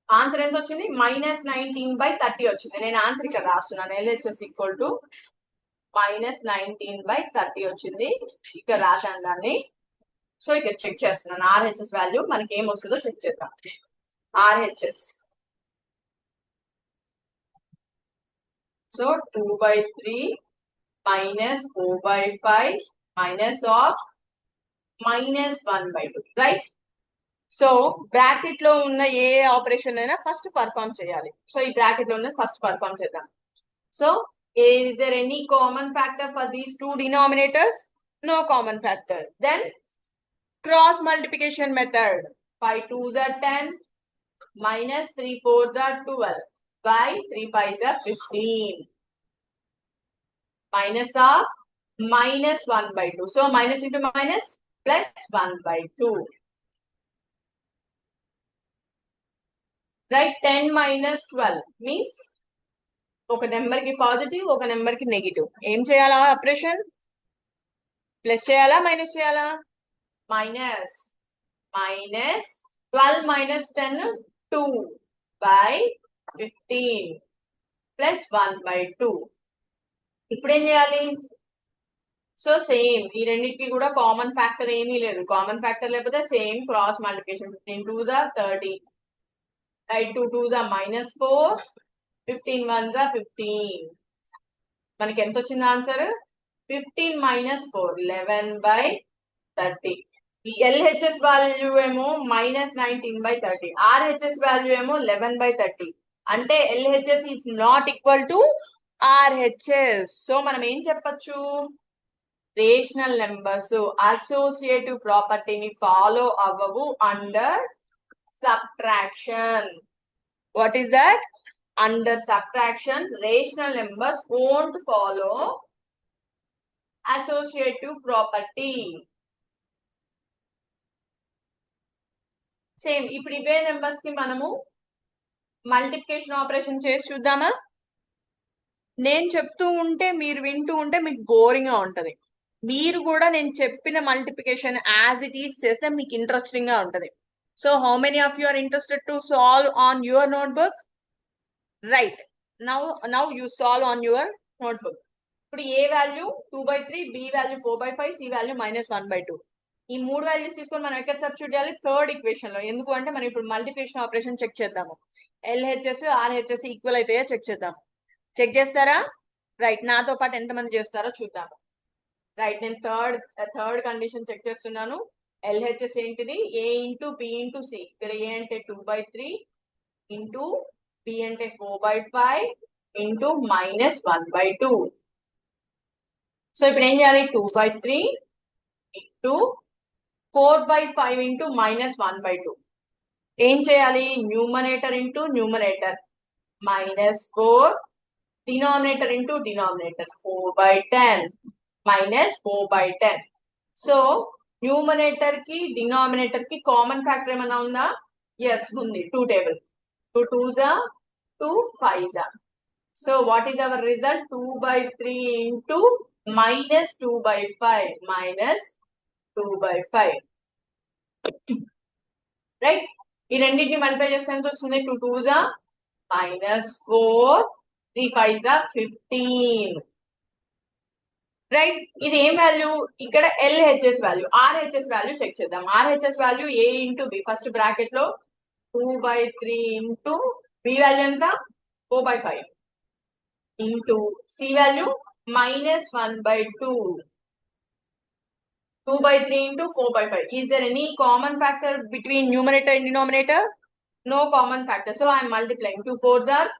ఆన్సర్ ఎంత వచ్చింది minus 19 by 30 వచ్చింది నేను ఆన్సర్ ఇక్కడ రాస్తున్నాను LHS equal to minus 19 by 30 వచ్చింది ఇక్కడ రాశాను దాన్ని సో ఇక్కడ చెక్ చేస్తున్నాను RHS వాల్యూ మనకి ఏం వస్తుందో చెక్ చేద్దాం RHS so 2 by 3 minus 4 by 5 minus of minus 1 by 2 right so bracket లో ఉన్న ఏ ఆపరేషన్ అయినా ఫస్ట్ పర్ఫామ్ చేయాలి సో ఈ బ్రాకెట్ లో ఉన్న ఫస్ట్ పర్ఫామ్ చేద్దాం so is there any common factor for these two denominators no common factor then cross multiplication method 5 2s are 10 minus 3 4s are 12 by 3 5s are 15 minus of minus 1 by 2 so minus into minus plus 1 by 2 right 10 minus 12 means ఒక నెంబర్ కి పాజిటివ్ ఒక నెంబర్ కి నెగిటివ్ ఏం చేయాలా ఆపరేషన్ ప్లస్ చేయాలా మైనస్ చేయాలా minus 12 minus 10 2 by 15 plus 1 by 2 ఇప్పుడు ఏం చేయాలి సో సేమ్ ఈ రెండింటికి కూడా కామన్ ఫ్యాక్టర్ ఏమీ లేదు కామన్ ఫ్యాక్టర్ లేకపోతే same cross multiplication 15 2s are 30 right 2 2s are minus 4 15 1s are 15 మనకి ఎంత వచ్చింది ఆన్సర్ 15 minus 4 11 by 30 ఈ LHS వాల్యూ ఏమో minus 19 by 30 RHS వాల్యూ ఏమో 11 by 30 అంటే LHS is not equal to RHS so మనం ఏం చెప్పొచ్చు రేషనల్ నెంబర్స్ అసోసియేటివ్ ప్రాపర్టీని ఫాలో అవ్వవు under subtraction what is that under subtraction rational numbers won't follow associative property same ఇప్పుడు ఇవే నెంబర్స్ కి మనము మల్టిప్లికేషన్ ఆపరేషన్ చేసి చూద్దామా నేను చెప్తూ ఉంటే మీరు వింటూ ఉంటే మీకు బోరింగ్ గా ఉంటది మీరు కూడా నేను చెప్పిన మల్టిప్లికేషన్ యాజ్ ఇట్ ఈస్ చేస్తే మీకు ఇంట్రెస్టింగ్ గా ఉంటది So how many of you are interested to solve on your notebook? Right. Now you solve on your notebook. ఇప్పుడు A value 2/3, B value 4/5, C value -1/2. ఈ మూడు వాల్యూస్ తీసుకొని మనం ఎక్కడ సబ్స్టిట్యూట్ చేయాలి? థర్డ్ ఈక్వేషన్ లో. ఎందుకు అంటే మనం ఇప్పుడు మల్టిప్లికేషన్ ఆపరేషన్ చెక్ చేద్దాము. ఎల్హెచ్ఎస్ ఆర్హెచ్ఎస్ ఈక్వల్ అవుతాయో చెక్ చేద్దాం. చెక్ చేస్తారా? రైట్. నాతో పాటు ఎంతమంది చేస్తారో చూద్దాము. రైట్. నేను థర్డ్ కండిషన్ చెక్ చేస్తున్నాను. ఎల్హెచ్ఎస్ ఏంటిది? ఏ ఇంటూ బి ఇంటూ సి. ఇక్కడ ఏ అంటే 2/3 ఇంటూ బి అంటే 4/5 ఇంటూ -1/2. సో ఇప్పుడు ఏం చేయాలి? 2/3 ఇంటూ 4/5 ఇంటూ -1/2. ఏం చేయాలి? Numerator into numerator -4, denominator into denominator 4/10 -4/10. So numerator కి డినామినేటర్ కి కామన్ ఫ్యాక్టర్ ఏమైనా ఉందా? ఎస్ ఉంది. 2 table. 2 2s are 2 5s are. So what is our result? 2/3 into -2/5 -2/5. Right. ఈ రెండింటిని మల్టిప్లై చేస్తే ఎంత వస్తుంది? 2 2s are -4, 3 5s are 15. Right. ఇది ఏం వాల్యూ? ఇక్కడ LHS value. RHS value check చేద్దాం. RHS value A into B. First bracket లో 2/3 ఇంటూ బి వాల్యూ ఎంత? 4/5 into C value -1/2. 2/3 into 4/5. Is there any common factor between numerator and denominator? No common factor. So I am multiplying. 2 4s are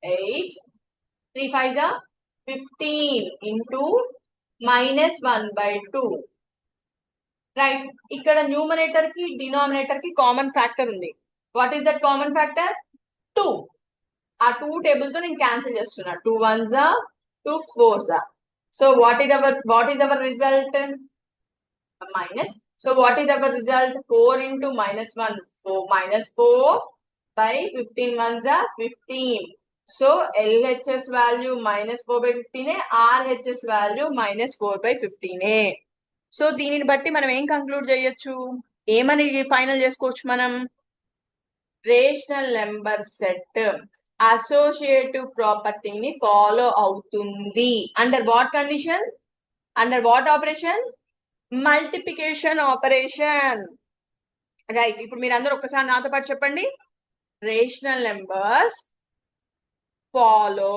8. 3 5s are 15 into -1/2. Right. ఇక్కడ న్యూమరేటర్ కి డినామినేటర్ కి కామన్ ఫ్యాక్టర్ ఉంది. What is that common factor? 2. ఆ 2 టేబుల్ తో నేను క్యాన్సిల్ చేస్తున్నా. 2 1s are 2 4s are. So what is our result? Minus. So what is our result? 4 into -1, 4 -4 by 15 1s are 15. So LHS value -4/15, RHS value -4/15. So దీనిని బట్టి మనం ఏం కంక్లూడ్ చేయొచ్చు? ఏమని ఫైనల్ చేసుకోవచ్చు మనం? రేషనల్ నెంబర్ సెట్ అసోసియేటివ్ ప్రాపర్టీని ఫాలో అవుతుంది. Under what condition? Under what operation? Multiplication operation. Right. ఇప్పుడు మీరు అందరూ ఒక్కసారి నాతో పాటు చెప్పండి. Rational numbers follow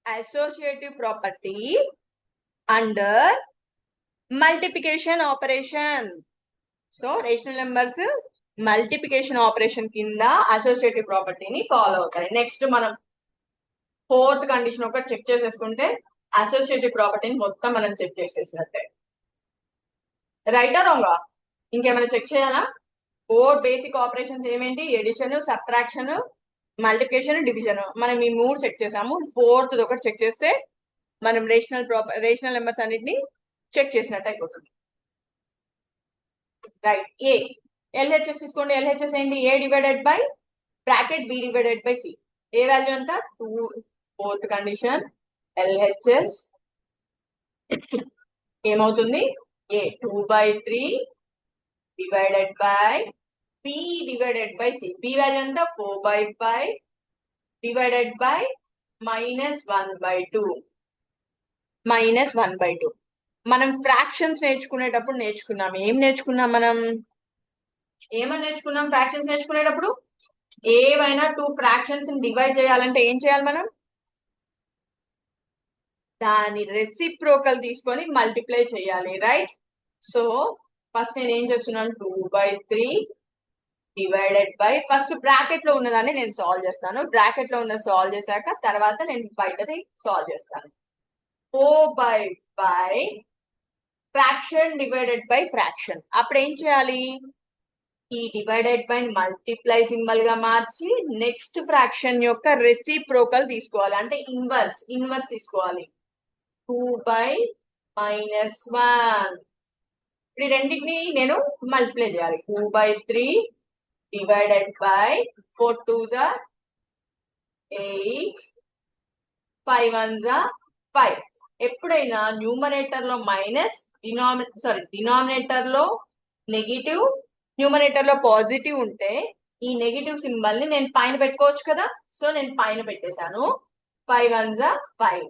associative property under multiplication operation. So rational numbers multiplication operation కింద అసోసియేటివ్ ప్రాపర్టీని ఫాలో అవుతాయి. నెక్స్ట్ మనం ఫోర్త్ కండిషన్ ఒకటి చెక్ చేసేసుకుంటే అసోసియేటివ్ ప్రాపర్టీని మొత్తం మనం చెక్ చేసేసినట్టే. రైటా రాంగా? ఇంకేమైనా చెక్ చేయాలా? 4 బేసిక్ ఆపరేషన్స్ ఏమేంటి? Addition, subtraction, multiplication, division. మనం ఈ 3 చెక్ చేసాము. ఫోర్త్ ఒకటి చెక్ చేస్తే మనం రేషనల్ నెంబర్స్ అన్నిటిని చెక్ చేసినట్టు అయిపోతుంది. రైట్. ఏ ఎల్హెచ్ఎస్ తీసుకోండి. ఎల్హెచ్ఎస్ ఏంటి? A divided by bracket B divided by C. A value ఎంత? 2. ఫోర్త్ కండిషన్ ఎల్హెచ్ఎస్ ఏమవుతుంది? A 2/3 divided by b divided by c. b value ఎంత? 4/5 divided by -1/2. -1/2. మనం ఫ్రాక్షన్స్ నేర్చుకునేటప్పుడు నేర్చుకున్నాం. ఏం నేర్చుకున్నాం మనం? ఏమని నేర్చుకున్నాం ఫ్రాక్షన్స్ నేర్చుకునేటప్పుడు? ఏవైనా 2 ఫ్రాక్షన్స్ డివైడ్ చేయాలంటే ఏం చేయాలి మనం? దాని రెసిప్రోకల్ తీసుకొని మల్టిప్లై చేయాలి. రైట్. సో ఫస్ట్ నేను ఏం చేస్తున్నాను? 2/3 డివైడెడ్ బై ఫస్ట్ బ్రాకెట్ లో ఉన్నదాన్ని నేను సాల్వ్ చేస్తాను. బ్రాకెట్ లో ఉన్న సాల్వ్ చేశాక తర్వాత నేను బయటది సాల్వ్ చేస్తాను. 4/5 ఫ్రాక్షన్ డివైడెడ్ బై ఫ్రాక్షన్. అప్పుడు ఏం చేయాలి? ఈ డివైడెడ్ బై మల్టిప్లై సింబల్ గా మార్చి నెక్స్ట్ ఫ్రాక్షన్ యొక్క రెసిప్రోకల్ తీసుకోవాలి. అంటే ఇన్వర్స్ తీసుకోవాలి. 2/-1. ఈ రెండింటిని నేను మల్టిప్లై చేయాలి. 2/3 divided by 4 2s are 8, 5 1s are 5. ఎప్పుడైనా న్యూమరేటర్ లో మైనస్, డినామినేటర్ లో నెగిటివ్, న్యూమరేటర్ లో పాజిటివ్ ఉంటే ఈ నెగిటివ్ సింబల్ ని నేను పైన పెట్టుకోవచ్చు కదా, సో నేను పైన పెట్టేశాను. 5 1s 5.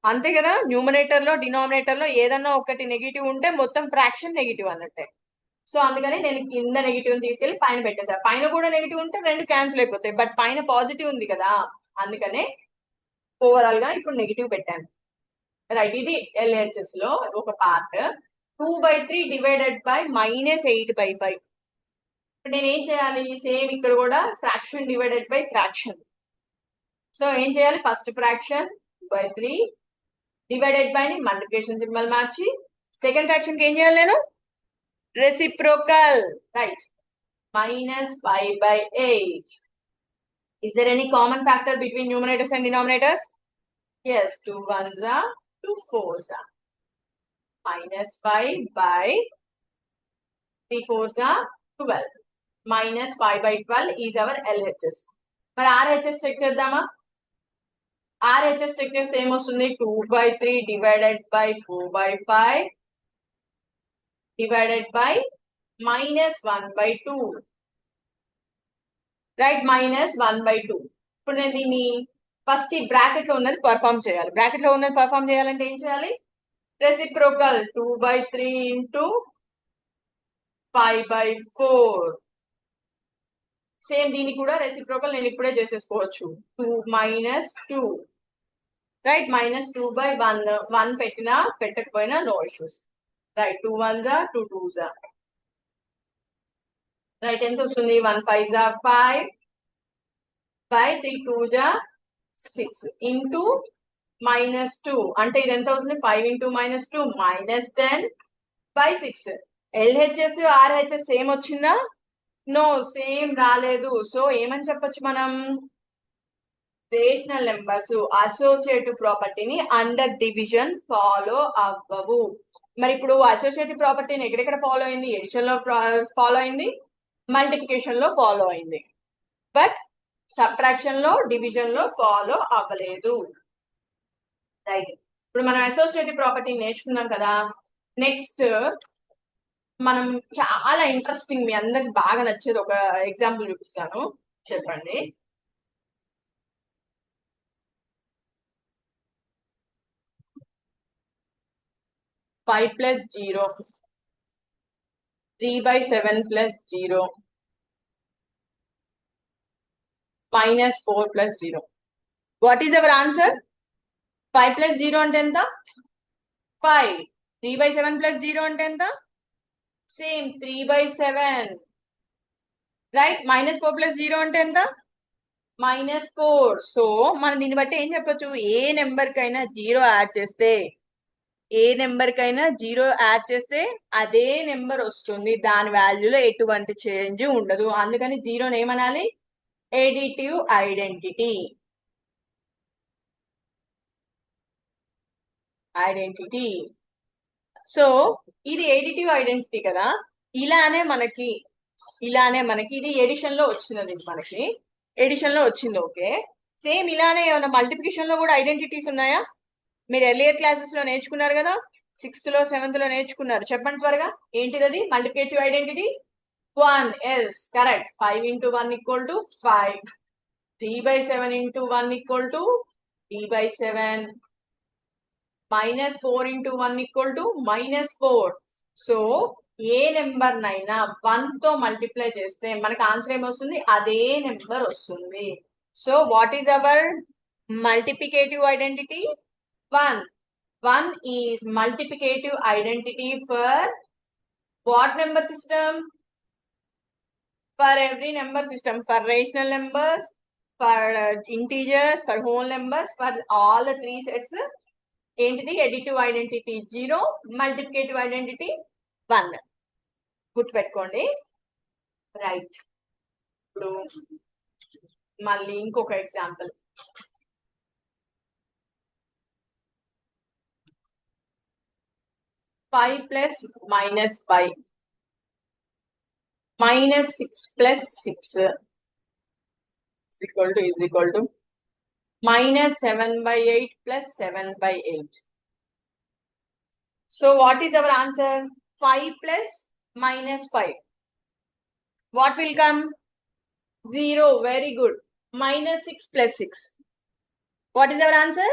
అంతే కదా, న్యూమరేటర్ లో డినామినేటర్ లో ఏదన్నా ఒకటి నెగిటివ్ ఉంటే మొత్తం ఫ్రాక్షన్ నెగిటివ్ అన్నట్టే. సో అందుకని నేను కింద నెగిటివ్ తీసుకెళ్లి పైన పెట్టేశాను. పైన కూడా నెగిటివ్ ఉంటే రెండు క్యాన్సిల్ అయిపోతాయి, బట్ పైన పాజిటివ్ ఉంది కదా, అందుకనే ఓవరాల్ గా ఇప్పుడు నెగిటివ్ పెట్టాను. రైట్, ఇది LHS లో ఒక పార్ట్. 2/3 divided by -8/5. నేను ఏం చేయాలి, సేమ్ ఇక్కడ కూడా fraction divided by fraction. So ఏం చేయాలి, ఫస్ట్ ఫ్రాక్షన్ 2/3 డివైడెడ్ బై ని మల్టిప్లికేషన్ సింబల్ మార్చి, సెకండ్ ఫ్రాక్షన్ కి ఏం చేయాలి నేను, reciprocal. Right, -5/8. Is there any common factor between numerators and denominators? Yes, 2 1s are 2 4s are. -5 by 3 4s are 12. -5/12 is our LHS. మరి RHS చెక్ చేద్దామా? RHS చెక్ చేస్తే ఏమొస్తుంది, 2/3 divided by 4/5 divided by -1/2. Right, -1/2. ఇప్పుడు నేను దీన్ని ఫస్ట్ ఈ బ్రాకెట్ లో ఉన్నది పర్ఫామ్ చేయాలి. బ్రాకెట్ లో ఉన్నది పర్ఫామ్ చేయాలంటే ఏం చేయాలి, రెసిప్రోకల్ 2/3 ఇంటూ 5/4. సేమ్ దీనికి కూడా రెసిప్రోకల్ నేను ఇప్పుడే చేసేసుకోవచ్చు, 2 -2. రైట్, -2/1. 1 పెట్టినా పెట్టకపోయినా no issues. Right, 2 1s are 2 2s are. Right, ఎంత వస్తుంది, 1 5s are 5 by 3 2s are 6 into -2 అంటే ఇది ఎంత అవుతుంది, 5 ఇంటూ -2 -10/6. LHS RHS సేమ్ వచ్చిందా, నో సేమ్ రాలేదు. సో ఏమని చెప్పొచ్చు మనం, రేషనల్ నెంబర్స్ అసోసియేటివ్ ప్రాపర్టీని అండర్ డివిజన్ ఫాలో అవ్వవు. మరి ఇప్పుడు అసోసియేటివ్ ప్రాపర్టీని ఎక్కడెక్కడ ఫాలో అయింది, ఎడిషన్ లో ఫాలో అయింది, మల్టిప్లికేషన్ లో ఫాలో అయింది, బట్ సబ్ట్రాక్షన్ లో డివిజన్ లో ఫాలో అవ్వలేదు. రైట్, ఇప్పుడు మనం అసోసియేటివ్ ప్రాపర్టీ నేర్చుకున్నాం కదా. నెక్స్ట్ మనం చాలా ఇంట్రెస్టింగ్, మీ అందరికి బాగా నచ్చేది ఒక ఎగ్జాంపుల్ చూపిస్తాను, చెప్పండి. 5 plus 0, 3/7 plus 0, -4 plus 0. What is our answer? 5 plus 0 అంటే ఎంత, 5. 3/7 plus 0 అంటే ఎంత, సేమ్ 3/7. రైట్, -4 plus 0 అంటే ఎంత, -4. సో మనం దీన్ని బట్టి ఏం చెప్పొచ్చు, ఏ నెంబర్ కైనా జీరో యాడ్ చేస్తే, ఏ నెంబర్ కైనా జీరో యాడ్ చేస్తే అదే నెంబర్ వస్తుంది, దాని వాల్యూలో ఎటువంటి చేంజ్ ఉండదు. అందుకని జీరోని ఏమనాలి, ఎడిటివ్ ఐడెంటిటీ. సో ఇది ఎడిటివ్ ఐడెంటిటీ కదా, ఇలానే మనకి ఇది ఎడిషన్ లో వచ్చినది, మనకి ఎడిషన్ లో వచ్చింది. ఓకే, సేమ్ ఇలానే ఏమైనా మల్టిప్లికేషన్ లో కూడా ఐడెంటిటీస్ ఉన్నాయా? మీరు ఎర్లియర్ క్లాసెస్ లో నేర్చుకున్నారు కదా, 6th లో 7th లో నేర్చుకున్నారు, చెప్పండి త్వరగా, ఏంటిది అది multiplicative identity? 1. Yes, correct. 5 into 1 equal to 5. 3/7 into 1 equal to 3/7. -4 into 1 equal to -4. So A number నైనా 1 తో మల్టిప్లై చేస్తే మనకు ఆన్సర్ ఏమొస్తుంది, అదే నెంబర్ వస్తుంది. So what is hour multiplicative identity? 1. 1 is multiplicative identity for what number system? For every number system, for rational numbers, for integers, for whole numbers, for all the three sets. ఏంటిది, ఎడిటివ్ ఐడెంటిటీ 0, మల్టిప్లికేటివ్ ఐడెంటిటీ 1. గుర్తుపెట్టుకోండి. రైట్, ఇప్పుడు మళ్ళీ ఇంకొక example. 5 plus -5 -6 plus 6 is equal to -7/8 plus 7/8. So what is our answer? 5 plus minus 5. What will come? 0. Very good. Minus 6 plus 6. What is our answer?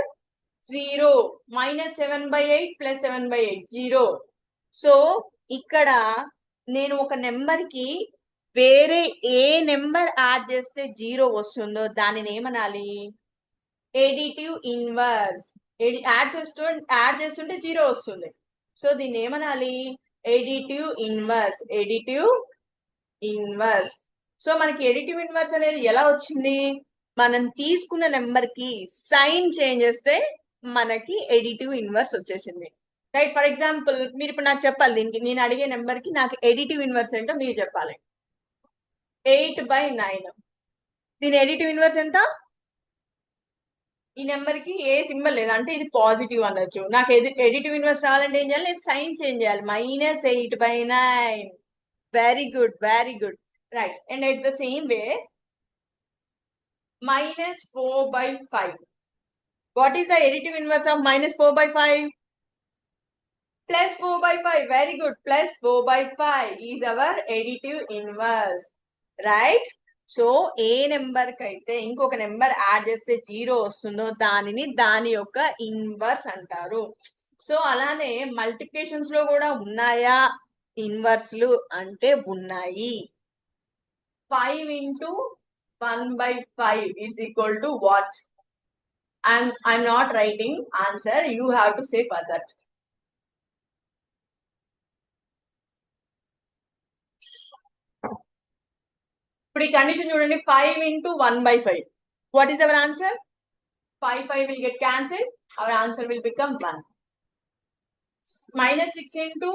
0. Minus 7 by 8 plus 7 by 8. 0. So ఇక్కడ నేను ఒక నెంబర్ కి వేరే ఏ నెంబర్ యాడ్ చేస్తే 0 వస్తుందో దానిని ఏమనాలి? Additive inverse. యాడ్ చేస్తుంటే 0 వస్తుంది. సో దీన్ని ఏమనాలి? Additive inverse. Additive inverse. So మనకి ఎడిటివ్ ఇన్వర్స్ అనేది ఎలా వచ్చింది? మనం తీసుకున్న నెంబర్ కి సైన్ చేంజ్ చేస్తే మనకి ఎడిటివ్ ఇన్వర్స్ వచ్చేసింది. రైట్. ఫర్ ఎగ్జాంపుల్ మీరు ఇప్పుడు నాకు చెప్పాలి, దీనికి నేను అడిగే నెంబర్ కి నాకు ఎడిటివ్ ఇన్వర్స్ ఏంటో మీరు చెప్పాలి. 8/9. దీని ఎడిటివ్ ఇన్వర్స్ ఎంత? ఈ నెంబర్ కి ఏ సింబల్ లేదు అంటే ఇది పాజిటివ్ అనొచ్చు. నాకు ఎడిటివ్ ఇన్వర్స్ రావాలంటే ఏం చేయాలి? నేను సైన్ చేంజ్ చేయాలి. -8/9. Very good, very good. Right. And at the same way -4/5. What is the additive inverse of -4/5? +4/5. Very good. +4/5 is our additive inverse. Right? So A number కి అయితే ఇంకొక నెంబర్ యాడ్ చేస్తే 0 వస్తుందో దాని యొక్క ఇన్వర్స్ అంటారు. సో అలానే మల్టిప్లికేషన్స్ లో కూడా ఉన్నాయా ఇన్వర్స్లు అంటే ఉన్నాయి. 5 into 1/5 is equal to what? I'm not writing answer. You have to say for that. ఇప్పుడు ఈ కండిషన్ చూడండి. 5 into 1/5. What is our answer? 5 will get cancelled. Our answer will become 1. -6 into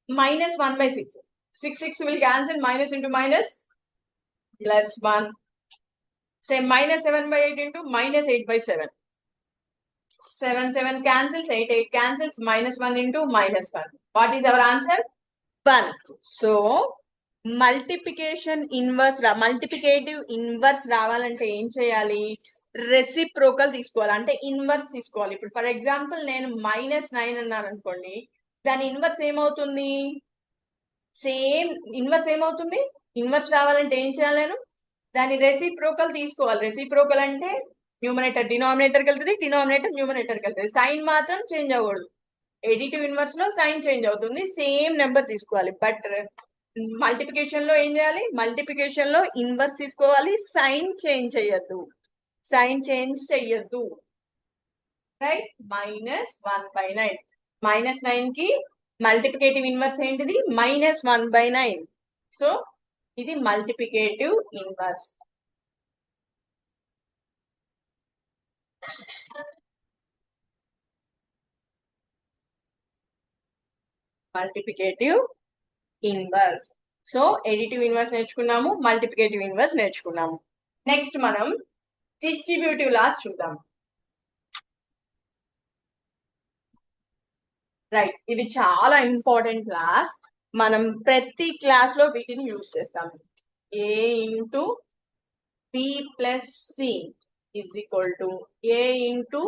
-1/6. 6 will cancel. Minus into minus +1. Say -7/8 into -8/7. 7 cancels. 8 cancels. -1 into -1. What is our answer? 1. So multiplicative inverse రావాలంటే ఏం చేయాలి? రెసిప్రోకల్ తీసుకోవాలి, అంటే ఇన్వర్స్ తీసుకోవాలి. ఇప్పుడు ఫర్ ఎగ్జాంపుల్ నేను -9 అన్నాను అనుకోండి, దాని ఇన్వర్స్ ఏమవుతుంది? సేమ్ ఇన్వర్స్ ఏమవుతుంది? ఇన్వర్స్ రావాలంటే ఏం చేయాలి? నేను దాని రెసిప్రోకల్ తీసుకోవాలి. రెసిప్రోకల్ అంటే న్యూమరేటర్ డినామినేటర్కి వెళ్తుంది, డినామినేటర్ న్యూమరేటర్కి వెళ్తుంది. సైన్ మాత్రం చేంజ్ అవ్వకూడదు. ఎడిటివ్ ఇన్వర్స్ లో సైన్ చేంజ్ అవుతుంది, సేమ్ నెంబర్ తీసుకోవాలి. బట్ మల్టిప్లికేషన్ లో ఏం చేయాలి? మల్టిప్లికేషన్ లో ఇన్వర్స్ తీసుకోవాలి, సైన్ చేంజ్ చెయ్యొద్దు. రైట్. -1/9. -9 కి మల్టిప్లికేటివ్ ఇన్వర్స్ ఏంటిది? -1/9. సో ఇది multiplicative inverse. Multiplicative inverse. So additive inverse నేర్చుకున్నాము, మల్టిప్లికేటివ్ ఇన్వర్స్ నేర్చుకున్నాము. నెక్స్ట్ మనం డిస్ట్రిబ్యూటివ్ లాస్ చూద్దాం. రైట్. ఇవి చాలా ఇంపార్టెంట్ క్లాస్. మనం ప్రతి క్లాస్ లో వీటిని యూజ్ చేస్తాం. A into B plus C is equal to A into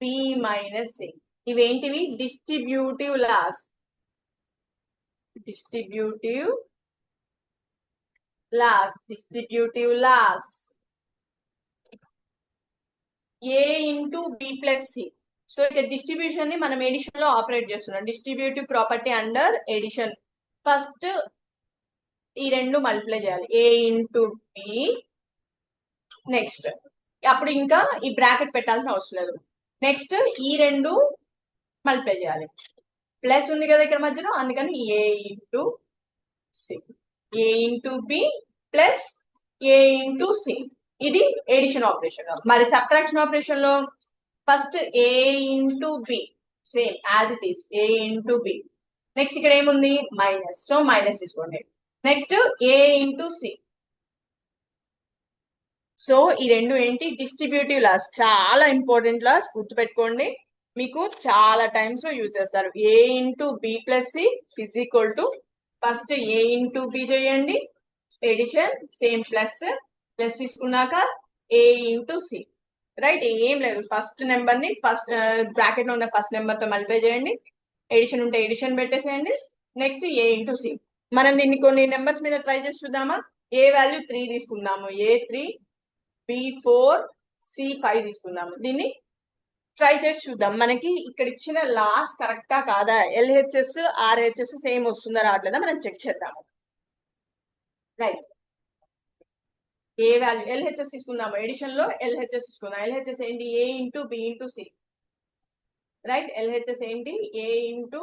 B minus C. ఇవేంటివి? Distributive laws. Distributive laws. A into B plus C. So ఇక్కడ డిస్ట్రిబ్యూషన్ ని మనం ఎడిషన్ లో ఆపరేట్ చేస్తున్నాం. Distributive property under addition. First ఈ రెండు మల్టిప్లై చేయాలి. A into B. నెక్స్ట్ అప్పుడు ఇంకా ఈ బ్రాకెట్ పెట్టాల్సిన అవసరం లేదు. నెక్స్ట్ ఈ రెండు మల్టిప్లై చేయాలి. ప్లస్ ఉంది కదా ఇక్కడ మధ్యలో, అందుకని A into C. A into B plus A into C. ఇది ఎడిషన్ ఆపరేషన్. మరి సబ్ట్రాక్షన్ ఆపరేషన్ లో first A into B, same as it is A into B. Next ఇక్కడ ఏముంది? మైనస్. సో మైనస్ తీసుకోండి. Next A into C. So ఈ రెండు ఏంటి? Distributive loss. చాలా ఇంపార్టెంట్ లాస్, గుర్తుపెట్టుకోండి. మీకు చాలా టైమ్స్ లో యూజ్ చేస్తారు. A into B plus C is equal to first A into B చేయండి, ఎడిషన్, సేమ్ ప్లస్ తీసుకున్నాక A into C. రైట్. ఏం లేదు, ఫస్ట్ నెంబర్ ని ఫస్ట్ బ్రాకెట్ లో ఉన్న ఫస్ట్ నెంబర్ తో మల్టిప్లై చేయండి. ఎడిషన్ ఉంటే ఎడిషన్ పెట్టేసేయండి. నెక్స్ట్ ఏ ఇంటూ సి. మనం దీన్ని కొన్ని నెంబర్స్ మీద ట్రై చేసి చూద్దామా. ఏ వాల్యూ 3 తీసుకుందాము, A3, B4, C5 తీసుకుందాము. దీన్ని ట్రై చేసి చూద్దాం. మనకి ఇక్కడ ఇచ్చిన లాస్ కరెక్టా కాదా, LHS RHS సేమ్ వస్తుందా రావట్లేదా మనం చెక్ చేద్దాము. రైట్, ఏ వాల్యూ LHS తీసుకుందాము, ఎడిషన్ లో LHS తీసుకుందాం. LHS ఏంటి, A into B into C. Right, LHS ఏంటి, A into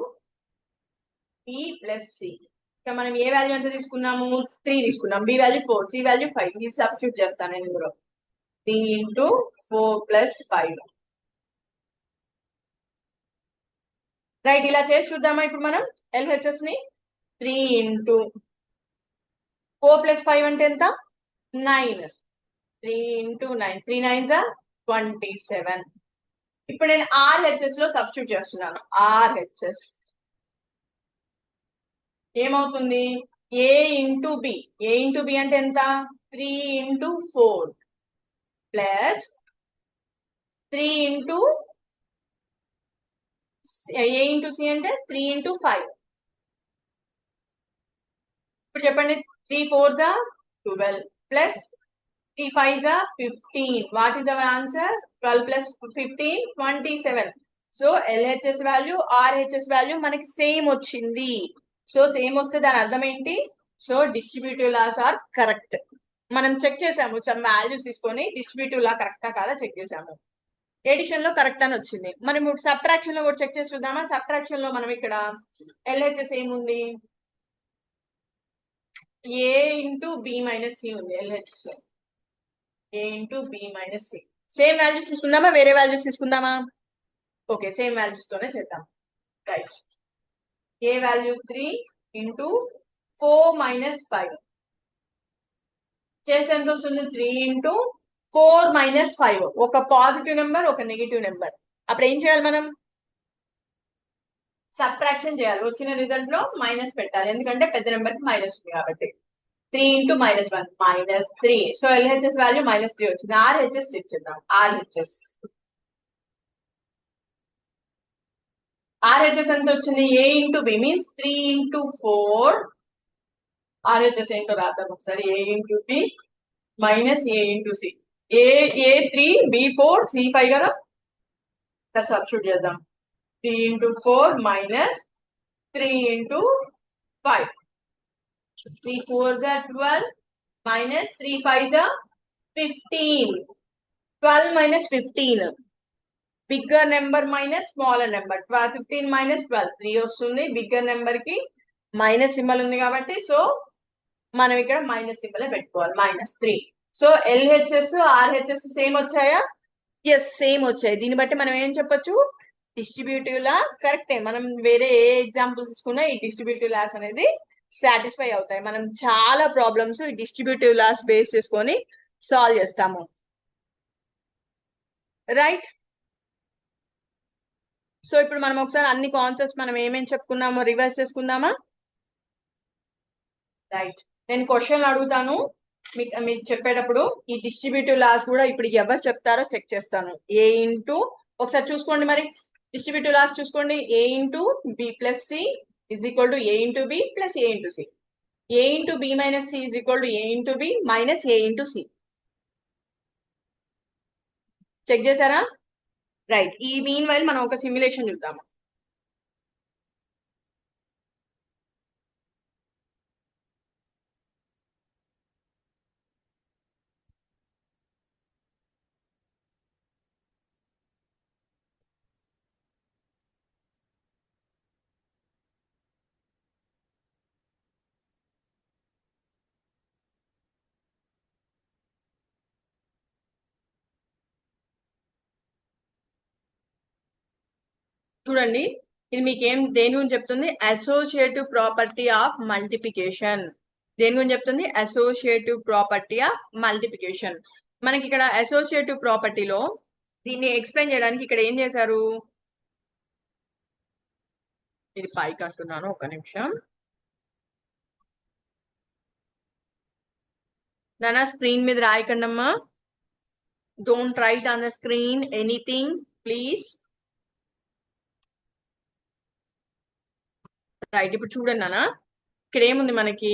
B plus C. ఇక మనం ఏ వాల్యూ ఎంత తీసుకున్నాము, 3 తీసుకున్నాం, B వాల్యూ 4, C వాల్యూ 5. ఇది సబ్స్టిట్యూట్ చేస్తాను నేను ఇందులో. 3 ఇంటూ 4 ప్లస్ 5. రైట్, ఇలా చేసి చూద్దామా ఇప్పుడు మనం LHS ని. 3 ఇంటూ 4 ప్లస్ 5 అంటే ఎంత, 9. 3 ఇంటూ 9, 3 9s are 27. ఇప్పుడు నేను RHS లో సబ్స్టిట్యూట్ చేస్తున్నాను. RHS ఏమవుతుంది, A into B. A into B అంటే ఎంత, 3 into 4 plus 3 into A into C అంటే 3 ఇంటూ 5. ఇప్పుడు చెప్పండి, 3 4s are 12 plus 3 5s are 15. What is our answer, 12 plus 15 27. So LHS value RHS value మనకి సేమ్ వచ్చింది. సో సేమ్ వస్తే దాని అర్థం ఏంటి, so distributive laws are correct. మనం చెక్ చేసాము, వాల్యూస్ తీసుకొని డిస్ట్రిబ్యూటివ్ లా కరెక్టా కాదా చెక్ చేసాము. ఎడిషన్ లో కరెక్ట్ అని వచ్చింది. మనం ఇప్పుడు సబ్ట్రాక్షన్ లో కూడా చెక్ చేసి చూద్దామా. సబ్ట్రాక్షన్ లో మనం ఇక్కడ LHS ఏముంది, A into B minus C ఉంది LHS లో. A into B minus C. Same values తీసుకుందామా, వేరే వాల్యూస్ తీసుకుందామా. ఓకే, సేమ్ వాల్యూస్ తోనే చేద్దాం. Right, A value 3 into 4 minus 5 చేస్తే ఎంత వస్తుంది, 3 ఇంటూ 4 మైనస్ 5. ఒక పాజిటివ్ నెంబర్, ఒక నెగిటివ్ నెంబర్. అప్పుడు ఏం చేయాలి మనం, సబ్ట్రాక్షన్ చేయాలి. వచ్చిన రిజల్ట్ లో మైనస్ పెట్టాలి, ఎందుకంటే పెద్ద నెంబర్ కి మైనస్ ఉంది కాబట్టి. 3 ఇంటూ -1 -3. సో LHS వాల్యూ -3 వచ్చింది. RHS చెక్ చేద్దాం. RHS ఎంత వచ్చింది, A into B means 3 into 4. RHS ఏంటో రాద్దాం ఒకసారి, A into B minus A into C. A3 B4 C5 కదా, సబ్స్టిట్యూట్ చేద్దాం. 3 into 4 minus 3 into 5. 3 4s are 12 minus 3 5s are 15. 12 minus 15. Bigger number minus smaller number. 12 15 minus 12 3 వస్తుంది. బిగ్గర్ నెంబర్ కి మైనస్ సింబల్ ఉంది కాబట్టి, సో మనం ఇక్కడ మైనస్ సింబల్ పెట్టుకోవాలి, -3. సో LHS RHS సేమ్ వచ్చాయా, ఎస్ సేమ్ వచ్చాయి. దీన్ని బట్టి మనం ఏం చెప్పొచ్చు, డిస్ట్రిబ్యూటివ్ లా కరెక్టే. మనం వేరే ఏ ఎగ్జాంపుల్స్ తీసుకున్నా ఈ డిస్ట్రిబ్యూటివ్ లాస్ అనేది సాటిస్ఫై అవుతాయి. మనం చాలా ప్రాబ్లమ్స్ ఈ డిస్ట్రిబ్యూటివ్ లాస్ బేస్ చేసుకొని సాల్వ్ చేస్తాము. రైట్, సో ఇప్పుడు మనం ఒకసారి అన్ని కాన్సెప్ట్స్ మనం ఏమేమి చెప్పుకున్నామో రివైజ్ చేసుకుందామా. రైట్, నేను క్వశ్చన్ అడుగుతాను, మీకు చెప్పేటప్పుడు ఈ డిస్ట్రిబ్యూటివ్ లాస్ కూడా ఇప్పుడు ఎవరు చెప్తారో చెక్ చేస్తాను. A ఇంటూ, ఒకసారి చూసుకోండి మరి డిస్ట్రిబ్యూటివ్ లాస్ చూసుకోండి. A into B plus C is equal to A into B plus A into C. A into B minus C is equal to A into B minus A into C. Check చేశారా. రైట్, ఈ మీన్ వైల్ మనం ఒక సిమ్యులేషన్ చూద్దాము. చూడండి, ఇది మీకేం దేని గురించి చెప్తుంది, అసోసియేటివ్ ప్రాపర్టీ ఆఫ్ మల్టిప్లికేషన్. దేని గురించి చెప్తుంది, అసోసియేటివ్ ప్రాపర్టీ ఆఫ్ మల్టిప్లికేషన్. మనకి ఇక్కడ అసోసియేటివ్ ప్రాపర్టీలో దీన్ని ఎక్స్ప్లెయిన్ చేయడానికి ఇక్కడ ఏం చేశారు, ఇది పైకి అంటున్నాను, ఒక నిమిషం. నానా స్క్రీన్ మీద రాయకండి అమ్మా, don't write on the screen anything please. Right, ఇప్పుడు చూడండి నాన్న, ఇక్కడ ఏముంది మనకి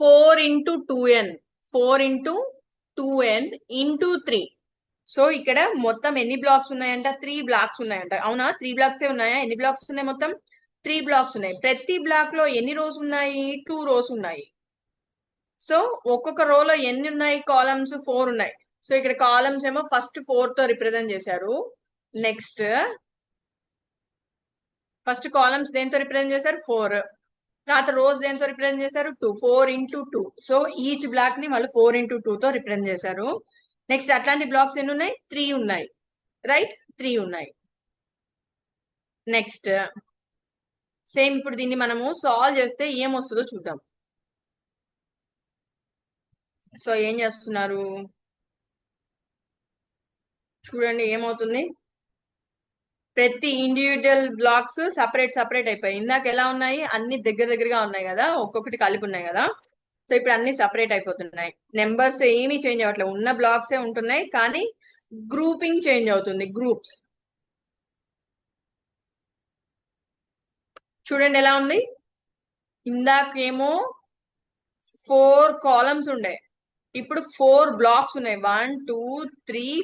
4 into 2n, 4 into 2n into 3. So ఇక్కడ మొత్తం ఎన్ని బ్లాక్స్ ఉన్నాయంట? 3 బ్లాక్స్ ఉన్నాయంట. అవునా? 3 బ్లాక్స్ ఉన్నాయా? ఎన్ని బ్లాక్స్ ఉన్నాయి మొత్తం? 3 బ్లాక్స్ ఉన్నాయి. ప్రతి బ్లాక్ లో ఎన్ని రోస్ ఉన్నాయి? 2 రోస్ ఉన్నాయి. సో ఒక్కొక్క రోలో ఎన్ని ఉన్నాయి? కాలమ్స్ 4 ఉన్నాయి. సో ఇక్కడ కాలమ్స్ ఏమో ఫస్ట్ 4 తో రిప్రజెంట్ చేశారు. నెక్స్ట్ ఫస్ట్ కాలమ్స్ దేంతో రిప్రజెంట్ చేశారు? 4. తర్వాత రోజ్ దేంతో రిప్రజెంట్ చేశారు? 2. 4 into 2. సో ఈచ్ బ్లాక్ ని వాళ్ళు 4 into 2 తో రిప్రజెంట్ చేశారు. నెక్స్ట్ అట్లాంటి బ్లాక్స్ ఎన్ని ఉన్నాయి? 3 ఉన్నాయి. రైట్, 3 ఉన్నాయి. నెక్స్ట్ సేమ్ ఇప్పుడు దీన్ని మనము సాల్వ్ చేస్తే ఏమొస్తుందో చూద్దాం. సో ఏం చేస్తున్నారు చూడండి, ఏమవుతుంది? ప్రతి ఇండివిజువల్ బ్లాక్స్ సపరేట్ అయిపోయాయి. ఇందాక ఎలా ఉన్నాయి? అన్ని దగ్గరగా ఉన్నాయి కదా, ఒక్కొక్కటి కలిపి ఉన్నాయి కదా. సో ఇప్పుడు అన్ని సపరేట్ అయిపోతున్నాయి. నెంబర్స్ ఏమీ చేంజ్ అవ్వట్లేదు, ఉన్న బ్లాక్సే ఉంటున్నాయి, కానీ గ్రూపింగ్ చేంజ్ అవుతుంది. గ్రూప్స్ చూడండి ఎలా ఉంది. ఇందాకేమో 4 కాలమ్స్ ఉండే, ఇప్పుడు 4 బ్లాక్స్ ఉన్నాయి. 1 2 3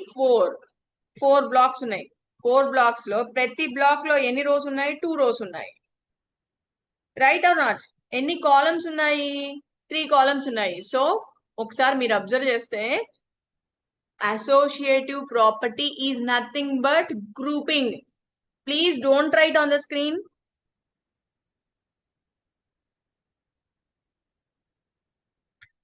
4 బ్లాక్స్ ఉన్నాయి. 4 బ్లాక్స్ లో ప్రతి బ్లాక్ లో ఎన్ని రోస్ ఉన్నాయి? 2 రోస్ ఉన్నాయి. Right are not? ఎన్ని కాలమ్స్ ఉన్నాయి? 3 కాలమ్స్ ఉన్నాయి. సో ఒకసారి మీరు అబ్జర్వ్ చేస్తే associative property is nothing but grouping. Please don't write on the screen.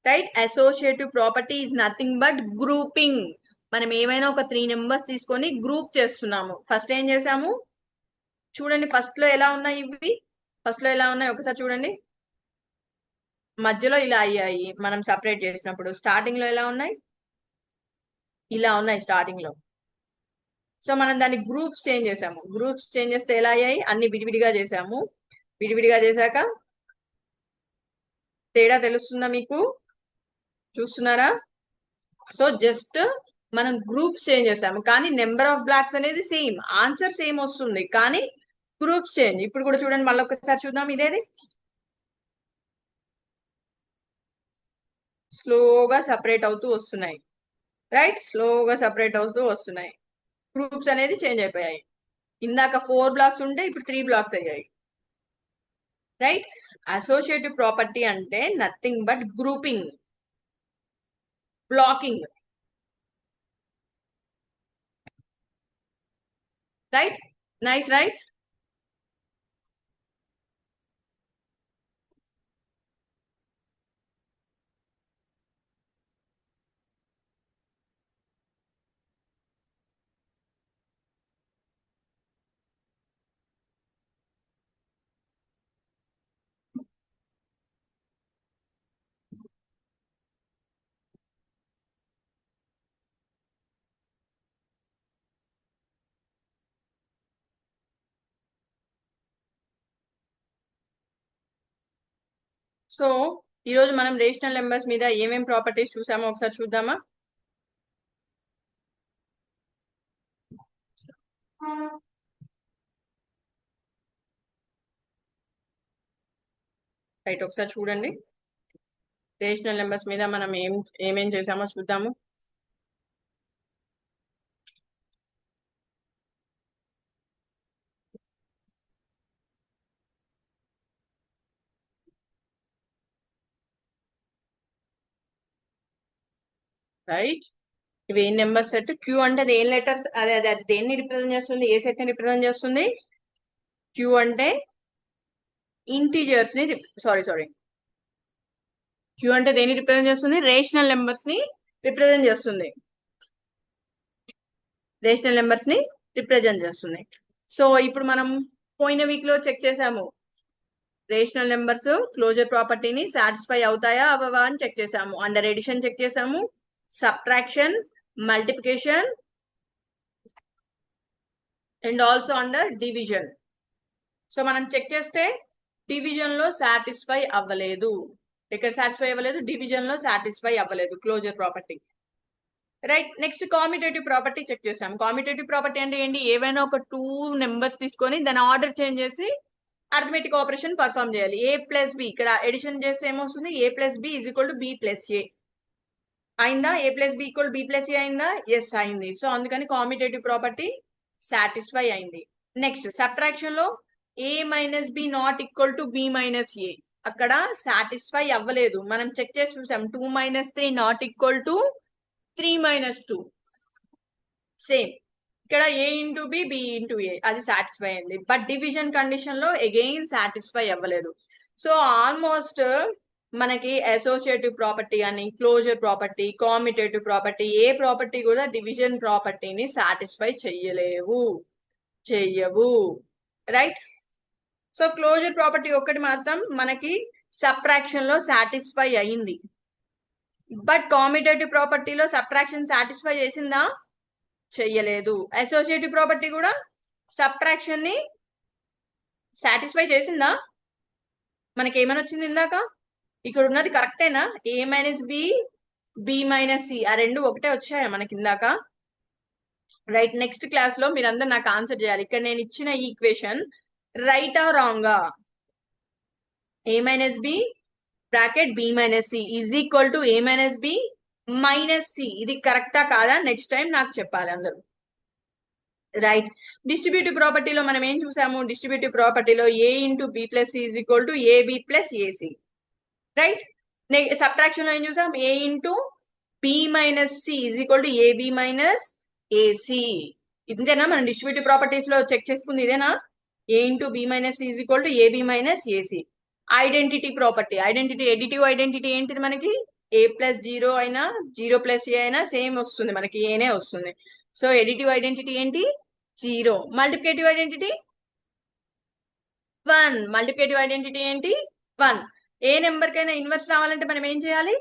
Right, associative property is nothing but grouping. మనం ఏమైనా ఒక 3 నెంబర్స్ తీసుకొని గ్రూప్ చేస్తున్నాము. ఫస్ట్ ఏం చేసాము చూడండి, ఫస్ట్ లో ఎలా ఉన్నాయి ఇవి? ఫస్ట్ లో ఎలా ఉన్నాయి ఒకసారి చూడండి. మధ్యలో ఇలా అయ్యాయి మనం సపరేట్ చేసినప్పుడు. స్టార్టింగ్ లో ఎలా ఉన్నాయి? ఇలా ఉన్నాయి స్టార్టింగ్ లో. సో మనం దాన్ని గ్రూప్స్ చేంజ్ చేసాము. గ్రూప్స్ చేంజ్ చేస్తే ఎలా అయ్యాయి? అన్ని విడివిడిగా చేసాము. విడివిడిగా చేశాక తేడా తెలుస్తుందా మీకు? చూస్తున్నారా? సో జస్ట్ మనం గ్రూప్స్ చేంజ్ చేసాము, కానీ నెంబర్ ఆఫ్ బ్లాక్స్ అనేది సేమ్, ఆన్సర్ సేమ్ వస్తుంది, కానీ గ్రూప్స్ చేంజ్. ఇప్పుడు కూడా చూడండి, మళ్ళీ ఒకసారి చూద్దాం. ఇదేది స్లోగా సపరేట్ అవుతూ వస్తున్నాయి. రైట్, స్లోగా సపరేట్ అవుతూ వస్తున్నాయి. గ్రూప్స్ అనేది చేంజ్ అయిపోయాయి. ఇందాక 4 బ్లాక్స్ ఉంటే ఇప్పుడు 3 బ్లాక్స్ అయ్యాయి. రైట్, అసోసియేటివ్ ప్రాపర్టీ అంటే nothing but grouping, blocking. Right, nice. Right, so ఈరోజు మనం రేషనల్ నెంబర్స్ మీద ఏమేం ప్రాపర్టీస్ చూసామో ఒకసారి చూద్దామా? రైట్, ఒకసారి చూడండి. రేషనల్ నెంబర్స్ మీద మనం ఏమేం చేసామో చూద్దాము. రైట్, ఇవి ఏ నెంబర్ సెట్? క్యూ అంటే అది ఏం లెటర్స్? అదే అదే అది దేన్ని రిప్రజెంట్ చేస్తుంది? ఏ సెట్ ని రిప్రజెంట్ చేస్తుంది? క్యూ అంటే ఇంటీజర్స్ ని, సారీ, క్యూ అంటే దేన్ని రిప్రజెంట్ చేస్తుంది? రేషనల్ నెంబర్స్ ని రిప్రజెంట్ చేస్తుంది. రేషనల్ నెంబర్స్ ని రిప్రజెంట్ చేస్తుంది. సో ఇప్పుడు మనం పోయిన వీక్ లో చెక్ చేసాము, రేషనల్ నెంబర్స్ క్లోజర్ ప్రాపర్టీని సాటిస్ఫై అవుతాయా అవ్వవా అని చెక్ చేసాము. అండర్ ఎడిషన్ చెక్ చేసాము, subtraction, multiplication and also under division. So మనం చెక్ చేస్తే డివిజన్ లో సాటిస్ఫై అవ్వలేదు. ఇక్కడ సాటిస్ఫై అవ్వలేదు, డివిజన్ లో సాటిస్ఫై అవ్వలేదు closure property. Right, next commutative property check చేసాం. కామ్యుటేటివ్ ప్రాపర్టీ అంటే ఏంటి? ఏవైనా ఒక 2 నెంబర్స్ తీసుకొని దాని ఆర్డర్ చేంజ్ చేసి అర్థమెటిక్ ఆపరేషన్ పర్ఫామ్ చేయాలి. ఏ ప్లస్ బి ఇక్కడ ఎడిషన్ చేస్తే ఏమొస్తుంది? A plus B is equal to B plus A అయిందా? A plus B equal B plus A అయిందా? ఎస్ అయింది. సో అందుకని కామ్యుటేటివ్ ప్రాపర్టీ సాటిస్ఫై అయింది. నెక్స్ట్ సబ్ట్రాక్షన్ లో A minus B not equal to B minus A అక్కడ సాటిస్ఫై అవ్వలేదు. మనం చెక్ చేసి చూసాం. 2 minus 3 not equal to 3 minus 2 same. ఇక్కడ A into B B into A అది సాటిస్ఫై అయింది. బట్ డివిజన్ కండిషన్ లో అగైన్ సాటిస్ఫై అవ్వలేదు. సో ఆల్మోస్ట్ మనకి అసోసియేటివ్ ప్రాపర్టీ అని, క్లోజర్ ప్రాపర్టీ, కామ్యుటేటివ్ ప్రాపర్టీ, ఏ ప్రాపర్టీ కూడా డివిజన్ ప్రాపర్టీని సాటిస్ఫై చెయ్యవు. రైట్. సో క్లోజర్ ప్రాపర్టీ ఒక్కటి మాత్రం మనకి సబ్ట్రాక్షన్ లో సాటిస్ఫై అయింది. బట్ కామ్యుటేటివ్ ప్రాపర్టీలో సబ్ట్రాక్షన్ సాటిస్ఫై చేసిందా? చెయ్యలేదు. అసోసియేటివ్ ప్రాపర్టీ కూడా సబ్ట్రాక్షన్ ని సాటిస్ఫై చేసిందా? మనకి ఏమని వచ్చింది ఇందాక? ఇక్కడ ఉన్నది కరెక్టేనా? ఏ minus B B minus C ఆ రెండు ఒకటే వచ్చాయా మనకి ఇందాక? రైట్. నెక్స్ట్ క్లాస్ లో మీరందరూ నాకు ఆన్సర్ చేయాలి. ఇక్కడ నేను ఇచ్చిన ఈక్వేషన్ రైటా రాంగా? A minus B bracket B minus C is equal to A minus B minus C ఇది కరెక్టా కాదా? నెక్స్ట్ టైం నాకు చెప్పాలి అందరూ. రైట్. డిస్ట్రిబ్యూటివ్ ప్రాపర్టీలో మనం ఏం చూసాము? డిస్ట్రిబ్యూటివ్ ప్రాపర్టీలో A into B plus C is equal to AB plus AC. Right. Subtraction లో ఏం చూసాం? A into B minus C is equal to AB minus AC. ఇంతేనా? మనం డిస్ట్రిబ్యూటివ్ ప్రాపర్టీస్ లో చెక్ చేసుకుంది ఇదేనా? A into B minus C is equal to AB minus AC. Identity property, identity additive identity ఏంటిది మనకి? ఏ ప్లస్ జీరో అయినా జీరో ప్లస్ ఏ అయినా సేమ్ వస్తుంది మనకి, ఏనే వస్తుంది. సో ఎడిటివ్ ఐడెంటిటీ ఏంటి? 0. Multiplicative identity 1. మల్టిప్లికేటివ్ ఐడెంటిటీ ఏంటి? 1. ఏ నెంబర్ కైనా ఇన్వర్స్ రావాలంటే మనం ఏం చేయాలి?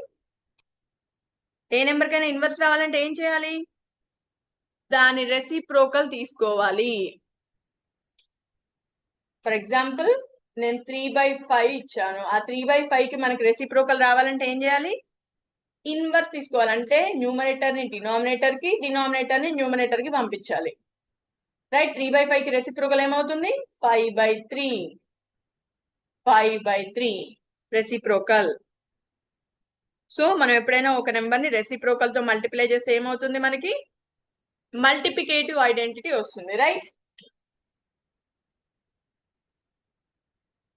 ఏ నెంబర్ కైనా ఇన్వర్స్ రావాలంటే ఏం చేయాలి? దాని రెసిప్రోకల్ తీసుకోవాలి. ఫర్ ఎగ్జాంపుల్ నేను 3/5 ఇచ్చాను. ఆ 3/5 కి మనకి రెసిప్రోకల్ రావాలంటే ఏం చేయాలి? ఇన్వర్స్ తీసుకోవాలి. అంటే న్యూమరేటర్ ని డినామినేటర్ కి, డినామినేటర్ ని న్యూమరేటర్ కి పంపించాలి. రైట్. 3/5 కి రెసిప్రోకల్ ఏమవుతుంది? 5/3. 5/3 రెసిప్రోకల్. సో మనం ఎప్పుడైనా ఒక నెంబర్ ని రెసిప్రోకల్ తో మల్టిప్లై చేస్తే ఏమవుతుంది? మనకి మల్టిప్లికేటివ్ ఐడెంటిటీ వస్తుంది. రైట్.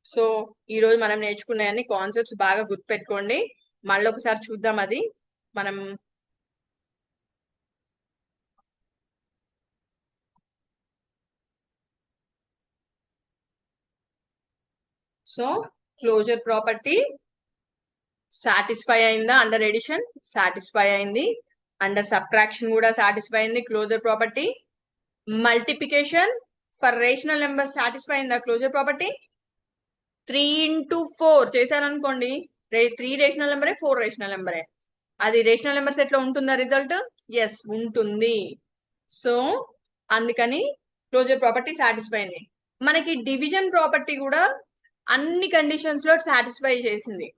సో ఈ రోజు మనం నేర్చుకునే అన్ని కాన్సెప్ట్స్ బాగా గుర్తుపెట్టుకోండి. మళ్ళీ ఒకసారి చూద్దాం. అది మనం సో క్లోజర్ ప్రాపర్టీ సాటిస్ఫై అయిందా? అండర్ ఎడిషన్ సాటిస్ఫై అయింది. అండర్ సబ్ట్రాక్షన్ కూడా సాటిస్ఫై అయింది closure property. Multiplication for rational number satisfy అయిందా క్లోజర్ ప్రాపర్టీ? 3 into 4 చేశాను అనుకోండి, 3 రేషనల్ నెంబరే, 4 రేషనల్ నెంబరే. అది రేషనల్ నెంబర్ సెట్ లో ఉంటుందా రిజల్ట్? ఎస్ ఉంటుంది. సో అందుకని క్లోజర్ ప్రాపర్టీ సాటిస్ఫై అయింది. మనకి డివిజన్ ప్రాపర్టీ కూడా అన్ని కండిషన్స్ లో సాటిస్ఫై చేసింది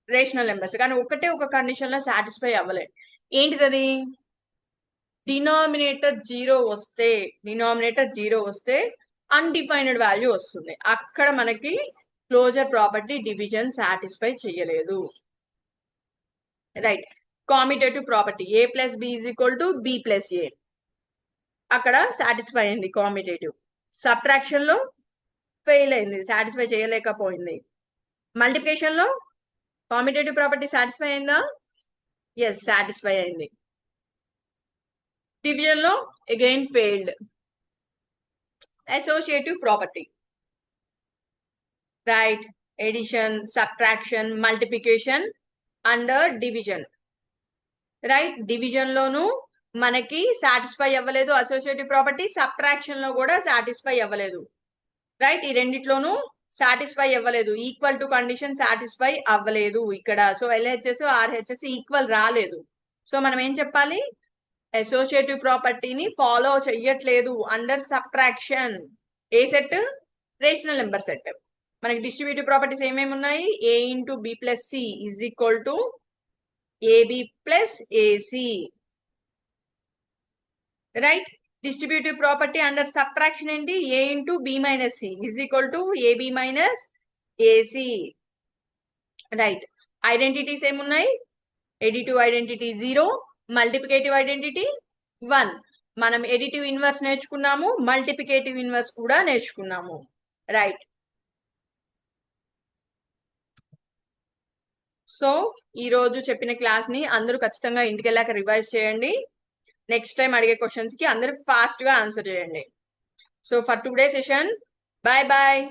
రేషనల్ నెంబర్స్. కానీ ఒకటే ఒక కండిషన్ లో సాటిస్ఫై అవ్వలేదు. ఏంటిది? డినామినేటర్ 0 వస్తే అన్డిఫైన్డ్ వాల్యూ వస్తుంది. అక్కడ మనకి క్లోజర్ ప్రాపర్టీ డివిజన్ సాటిస్ఫై చేయలేదు. Right. Commutative property A plus B is equal to B plus A అక్కడ సాటిస్ఫై అయింది కామ్యుటేటివ్. సబ్ట్రాక్షన్ లో ఫెయిల్ అయింది, సాటిస్ఫై చేయలేకపోయింది. మల్టిప్లికేషన్ లో కామ్యుటేటివ్ ప్రాపర్టీ సాటిస్ఫై అయిందా? ఎస్ సాటిస్ఫై అయింది. డివిజన్ లో again failed. Associative property right. Addition, subtraction, multiplication under division. Right. Division లోను మనకి సాటిస్ఫై అవ్వలేదు అసోసియేటివ్ ప్రాపర్టీ, సబ్ట్రాక్షన్ లో కూడా సాటిస్ఫై అవ్వలేదు. రైట్. ఈ రెండిట్లోనూ సాటిస్ఫై అవ్వలేదు. ఈక్వల్ టు కండిషన్ సాటిస్ఫై అవ్వలేదు ఇక్కడ. సో ఎల్హెచ్ఎస్ ఆర్హెచ్ఎస్ ఈక్వల్ రాలేదు. సో మనం ఏం చెప్పాలి? అసోసియేటివ్ ప్రాపర్టీని ఫాలో చెయ్యట్లేదు అండర్ సబ్ట్రాక్షన్. ఏ సెట్? Rational number set. మనకి డిస్ట్రిబ్యూటివ్ ప్రాపర్టీస్ ఏమేమి ఉన్నాయి? A into B plus C is equal to AB plus AC. Right. Distributive property under subtraction ఏంటి? A into B minus C is equal to AB minus AC. Right. Identities ఏమున్నాయి? Additive identity 0, multiplicative identity 1. మనం ఎడిటివ్ ఇన్వర్స్ నేర్చుకున్నాము, మల్టిప్లికేటివ్ ఇన్వర్స్ కూడా నేర్చుకున్నాము. రైట్. సో ఈ రోజు చెప్పిన క్లాస్ ని అందరూ ఖచ్చితంగా ఇంటికి వెళ్ళాక రివైజ్ చేయండి. నెక్స్ట్ టైం అడిగే క్వశ్చన్స్ కి అందరూ ఫాస్ట్ గా ఆన్సర్ చేయండి. So for today session, bye bye.